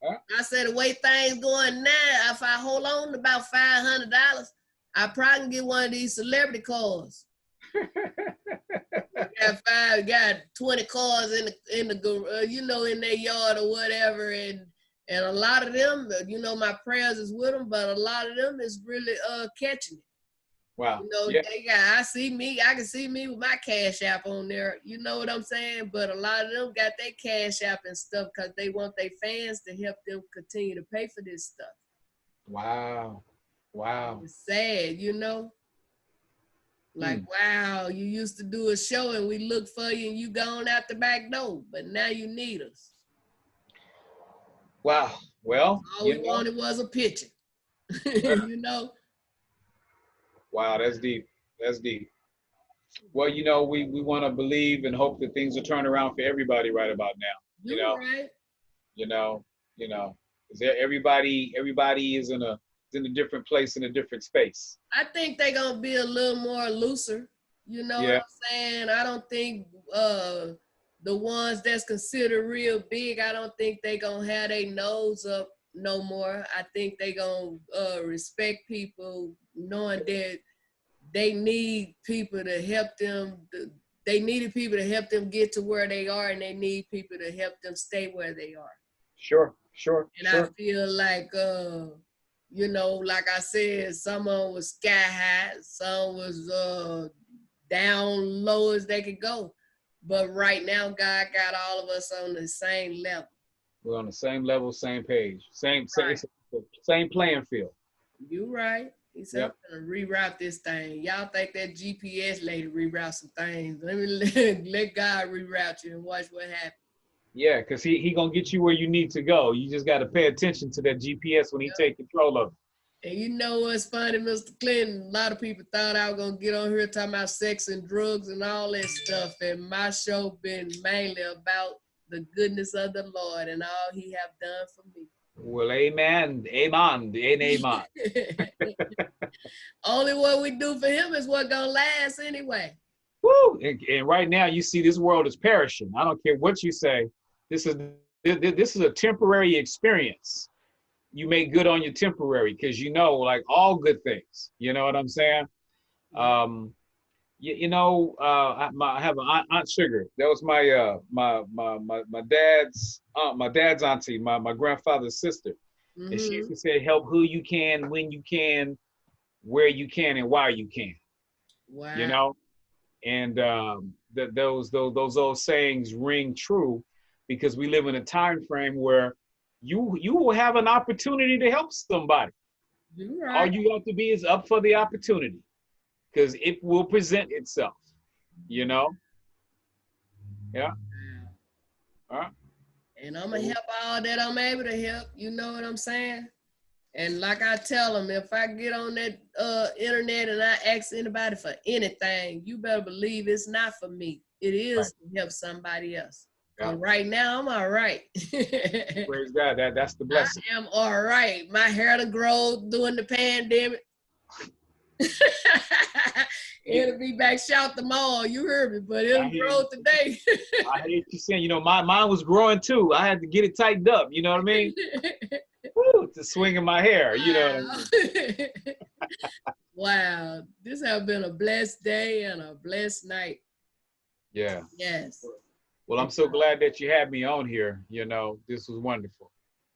Yeah. I said the way things going now, if I hold on to about $500, I probably can get one of these celebrity cars. Got 20 cars in the you know, in their yard or whatever, and a lot of them, you know, my prayers is with them, but a lot of them is really catching it. Wow. You know, Yeah. I can see me with my Cash App on there, you know what I'm saying? But a lot of them got their Cash App and stuff because they want their fans to help them continue to pay for this stuff. Wow. Wow. It's sad, you know? Like, wow, you used to do a show and we look for you and you gone out the back door, but now you need us. Wow. Well, All we wanted was a picture, you know? Wow, that's deep. That's deep. Well, you know, we want to believe and hope that things will turn around for everybody right about now. You You're know, right. you know, you know, is there everybody is in a different place in a different space. I think they're gonna be a little more looser. You know what Yeah. I'm saying? I don't think the ones that's considered real big, I don't think they gonna have their nose up no more. I think they gonna respect people, knowing that they need people to help them. They needed people to help them get to where they are, and they need people to help them stay where they are. Sure. And I feel like, you know, like I said, some of them was sky high, some was down low as they could go. But right now, God got all of us on the same level. We're on the same level, same page, same Right. same playing field. You right. He said, Yep. I'm gonna reroute this thing. Y'all think that GPS lady reroute some things. Let me let God reroute you and watch what happens. Yeah, because he gonna get you where you need to go. You just got to pay attention to that GPS when he take control of it. And you know what's funny, Mr. Clinton? A lot of people thought I was gonna get on here talking about sex and drugs and all that stuff. And my show been mainly about the goodness of the Lord and all he have done for me. Well, amen, amen, and amen. Only what we do for him is what gonna last anyway. Woo! And right now, you see this world is perishing. I don't care what you say. This is a temporary experience. You make good on your temporary because you know, like all good things. You know what I'm saying? I have an aunt Sugar. That was my dad's aunt, my dad's auntie, my grandfather's sister. Mm-hmm. And she used to say, help who you can, when you can, where you can, and why you can. Wow. You know, and those old sayings ring true because we live in a time frame where you will have an opportunity to help somebody. You're right. All you have to be is up for the opportunity because it will present itself. You know. Yeah. All right. And I'm gonna help all that I'm able to help. You know what I'm saying? And like I tell them, if I get on that internet and I ask anybody for anything, you better believe it's not for me. It is to help somebody else. Yeah. Right now, I'm all right. Praise God. That's the blessing. I am all right. My hair to grow during the pandemic. It'll be back shout the mall. You heard me, but it'll grow today. I hate you saying, you know, mine was growing too. I had to get it tightened up. You know what I mean? Woo, to swinging my hair. You know what I mean? Wow, this has been a blessed day and a blessed night. Yeah. Yes. Well, I'm so glad that you had me on here. You know, this was wonderful.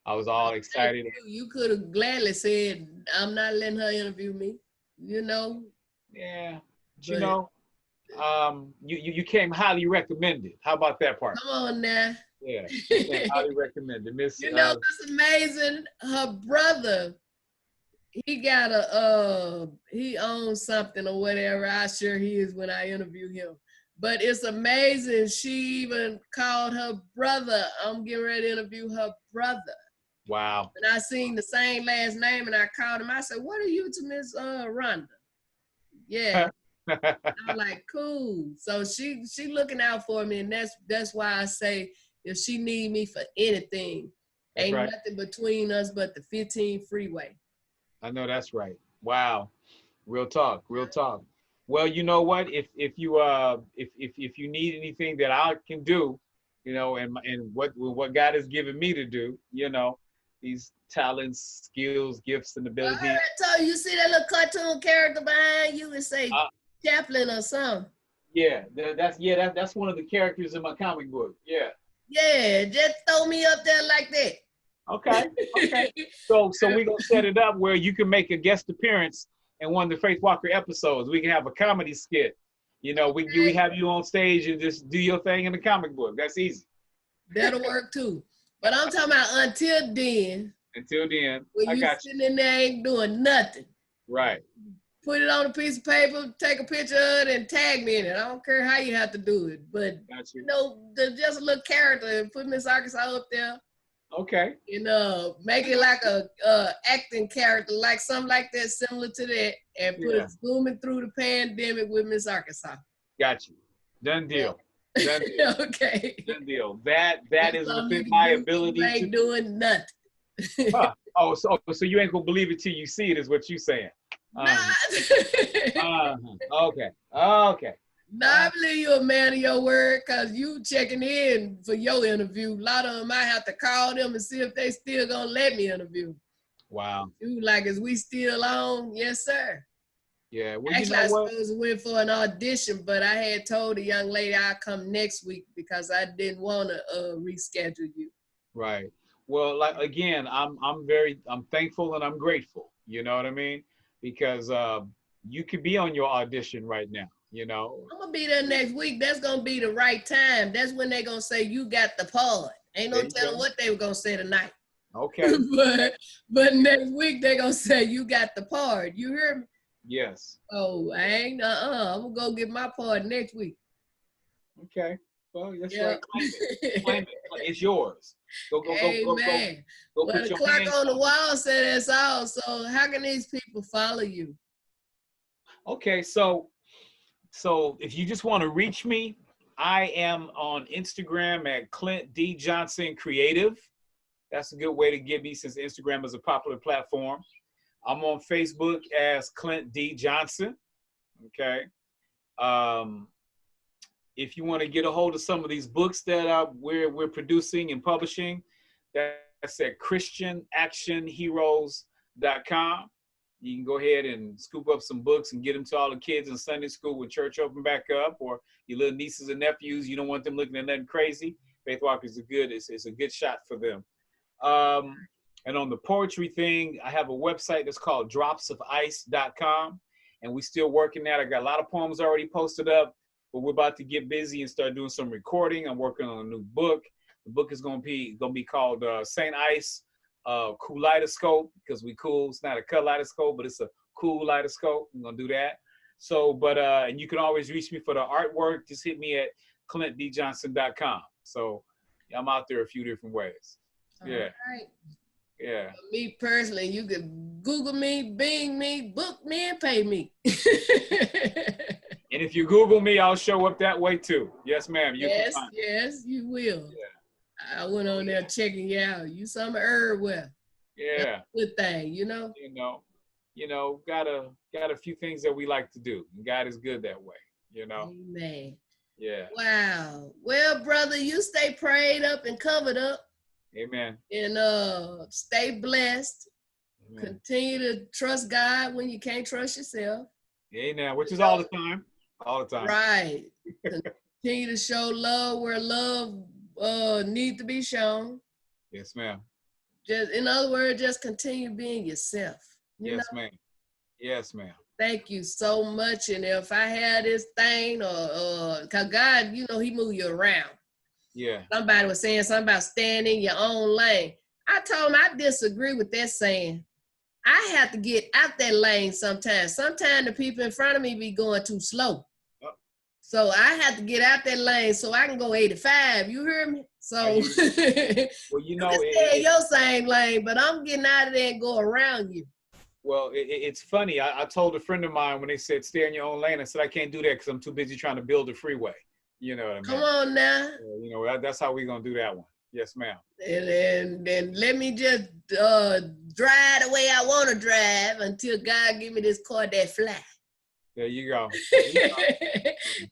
I was all excited. You could have gladly said, I'm not letting her interview me, you know? Yeah. But you know, you came highly recommended. How about that part? Come on now. Yeah, highly recommended. Miss, you know, it's amazing. Her brother, he got he owns something or whatever. I sure he is when I interview him. But it's amazing. She even called her brother. I'm getting ready to interview her brother. Wow. And I seen the same last name, and I called him. I said, "What are you to Miss Rhonda?" Yeah. I'm like, cool. So she looking out for me, and that's why I say if she need me for anything, That's ain't right. nothing between us but the 15 freeway. I know that's right. Wow. Real talk. Real talk. Well, you know what? If you need anything that I can do, and what God has given me to do, these talents, skills, gifts, and Well, abilities. I told you, you see that little cartoon character behind you and say Uh, Chaplin or something. that's one of the characters in my comic book. Yeah. Yeah, just throw me up there like that. Okay. Okay. So we're gonna set it up where you can make a guest appearance in one of the Faith Walker episodes. We can have a comedy skit. We have you on stage and just do your thing in the comic book. That's easy. That'll work too. But I'm talking about until then. Until then, when I you got sitting in there ain't doing nothing. Right. Put it on a piece of paper, take a picture of it, and tag me in it. I don't care how you have to do it, but just a little character and put Miss Arkansas up there. Okay. Make it like a acting character, like something like that, similar to that, and put it zooming through the pandemic with Miss Arkansas. Got you. Done deal. Done deal. Okay. Done deal. That is within my ability to. Ain't doing nothing. Oh, so you ain't gonna believe it till you see it, is what you saying? Okay. Okay. No, I believe you're a man of your word, because you checking in for your interview. A lot of them, I have to call them and see if they still gonna let me interview. Wow. You like, is we still on? Yes, sir. Yeah. Well, actually, I suppose I went for an audition, but I had told the young lady I'd come next week because I didn't want to reschedule you. Right. Well, like again, I'm thankful and I'm grateful. You know what I mean? Because you could be on your audition right now. I'm gonna be there next week. That's gonna be the right time. That's when they're gonna say you got the part. Ain't no telling what they were gonna say tonight. Okay. but next week they're gonna say you got the part. You hear me? Yes. Oh, I ain't I'm gonna go get my part next week. Okay. Well, that's right. Claim it. It's yours. Go. Amen. Well, the clock on the wall said that's all. So how can these people follow you? Okay, so if you just want to reach me, I am on Instagram at Clint D. Johnson Creative. That's a good way to get me, since Instagram is a popular platform. I'm on Facebook as Clint D. Johnson. Okay. If you want to get a hold of some of these books that we're producing and publishing, that's at ChristianActionHeroes.com. You can go ahead and scoop up some books and get them to all the kids in Sunday school when church open back up, or your little nieces and nephews. You don't want them looking at nothing crazy. Faith Walker is it's a good shot for them. And on the poetry thing, I have a website that's called dropsofice.com, and we're still working that. I got a lot of poems already posted up, but we're about to get busy and start doing some recording. I'm working on a new book. The book is gonna be called Saint Ice Kaleidoscope, because we cool. It's not a kaleidoscope, but it's a cool kaleidoscope. I'm gonna do that. So, but and you can always reach me for the artwork. Just hit me at clintdjohnson.com. So I'm out there a few different ways. Yeah. All right. Yeah. Me personally, you could Google me, Bing me, book me, and pay me. And if you Google me, I'll show up that way too. Yes, ma'am. Yes, you will. Yeah. I went on there checking you out. You some herb well. Yeah. Good thing, got a few things that we like to do. And God is good that way, Amen. Yeah. Wow. Well, brother, you stay prayed up and covered up. Amen. And stay blessed. Amen. Continue to trust God when you can't trust yourself. Amen. Which is all the time. All the time. Right. Continue to show love where love needs to be shown. Yes, ma'am. Just, in other words, just continue being yourself. Yes, ma'am. Yes, ma'am. Thank you so much. And if I had this thing, because God, He move you around. Yeah. Somebody was saying something about staying in your own lane. I told him I disagree with that saying. I have to get out that lane sometimes. Sometimes the people in front of me be going too slow. So I have to get out that lane so I can go 85. You hear me? So Well, you can stay in your same lane, but I'm getting out of there and go around you. Well, it's funny. I told a friend of mine when they said stay in your own lane, I said I can't do that because I'm too busy trying to build a freeway. You know what I mean? Come on now. You know, that's how we're going to do that one. Yes, ma'am. And let me just drive the way I want to drive until God give me this car that fly. There you go.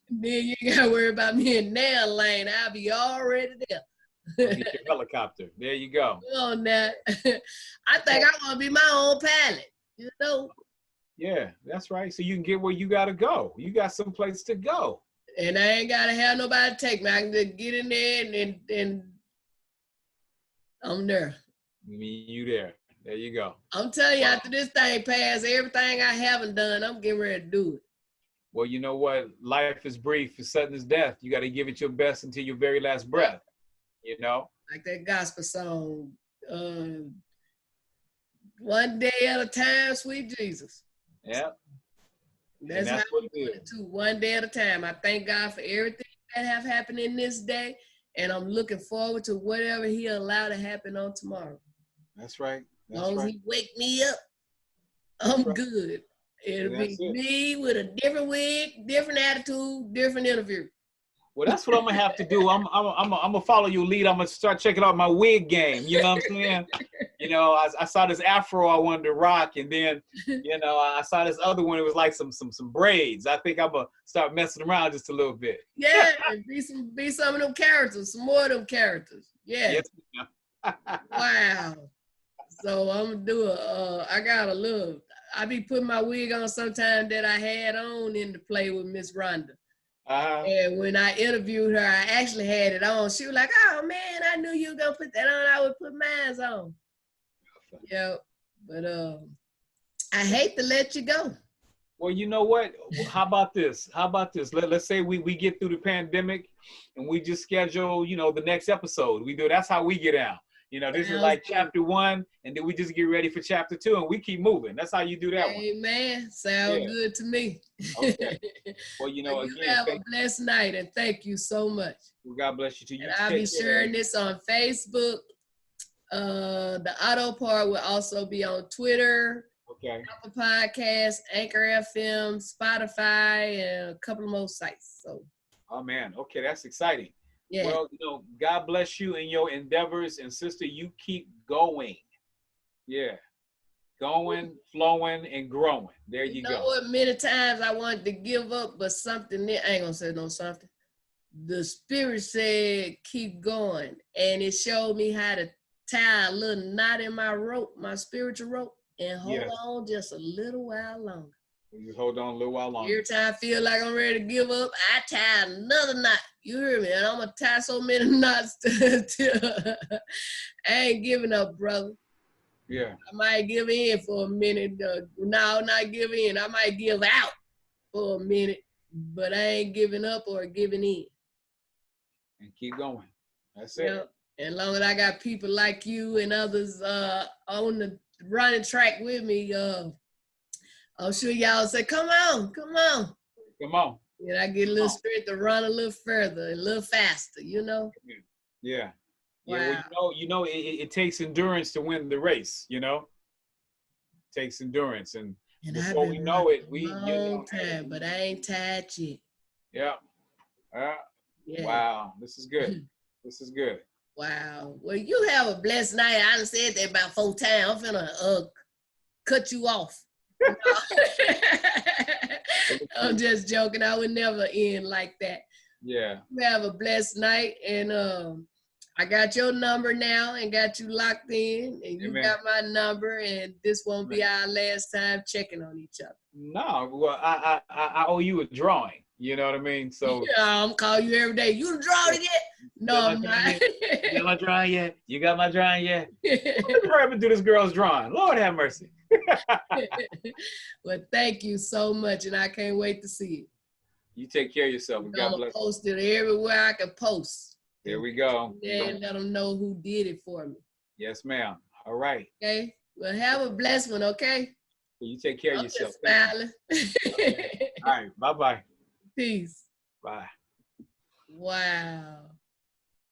Then you got to worry about me in their lane. I'll be already there. Get your helicopter. There you go. Come on now. I think I want to be my own pilot, you know? Yeah, that's right. So you can get where you got to go. You got some place to go. And I ain't got to have nobody take me. I can just get in there and I'm there. You there. There you go. I'm telling you, after this thing passed, everything I haven't done, I'm getting ready to do it. Well, you know what? Life is brief. It's sudden as death. You got to give it your best until your very last breath. You know? Like that gospel song, one day at a time, sweet Jesus. Yeah. That's how we do it too, one day at a time. I thank God for everything that have happened in this day, and I'm looking forward to whatever He allowed to happen on tomorrow. That's right. As long as He wake me up, I'm good. It'll be me with a different wig, different attitude, different interview. Well, that's what I'm gonna have to do. I'm gonna follow your lead. I'm gonna start checking out my wig game. You know what I'm saying? You know, I saw this afro I wanted to rock, and then you know I saw this other one. It was like some braids. I think I'm gonna start messing around just a little bit. Yeah, and be some of them characters, some more of them characters. Yeah. Yes. Wow. So I'm gonna do I be putting my wig on sometime that I had on in the play with Miss Rhonda. And when I interviewed her, I actually had it on. She was like, "Oh man, I knew you were gonna put that on. I would put mine on." Yeah, but I hate to let you go. Well, you know what? How about this? Let's say we get through the pandemic, and we just schedule, you know, the next episode. That's how we get out. You know, this is like chapter 1, and then we just get ready for chapter 2, and we keep moving. That's how you do that one. Amen. Sounds good to me. Okay. Well, you know, you have a blessed night, and thank you so much. Well, God bless you too. And I'll be sharing this on Facebook. The auto part will also be on Twitter, Apple Podcasts, Anchor FM, Spotify, and a couple of more sites. So. Oh man, okay, that's exciting. Yeah. Well, you know, God bless you in your endeavors, and sister, you keep going. Yeah. Going, flowing, and growing. There you go. You know what? Many times I wanted to give up, but something I ain't gonna say no something. The Spirit said, keep going. And it showed me how to tie a little knot in my rope, my spiritual rope, and hold on just a little while longer. You hold on a little while longer. Every time I feel like I'm ready to give up, I tie another knot. You hear me? And I'm going to tie so many knots till I ain't giving up, brother. Yeah. I might give in for a minute. No, not give in. I might give out for a minute, but I ain't giving up or giving in. And keep going. That's it. Yeah. And as long as I got people like you and others on the running track with me, I'm sure y'all say, come on. Come on. And I get a little strength to run a little further, a little faster, you know? Yeah. Wow. Yeah, well, it takes endurance to win the race, you know? It takes endurance. And before we know it, time, but I ain't tired yet. Yeah. Yeah. Wow. This is good. This is good. Wow. Well, you have a blessed night. I done said that about 4 times. I'm finna cut you off. I'm just joking. I would never end like that. Yeah. You have a blessed night, and I got your number now and got you locked in, and you got my number, and this won't be our last time checking on each other. No, well, I owe you a drawing. You know what I mean? So yeah, I'm calling you every day. You drawn it yet? No, I'm not. You got my drawing yet? You got my drawing yet? Hurry up and do this girl's drawing. Lord have mercy. Well, thank you so much, and I can't wait to see it. You take care of yourself. And God bless you. Post it everywhere I can post. There we go. And let them know who did it for me. Yes, ma'am. All right. Okay. Well, have a blessed one, okay? You take care of yourself. Smiling. Okay. All right. Bye-bye. Peace. Bye. Wow.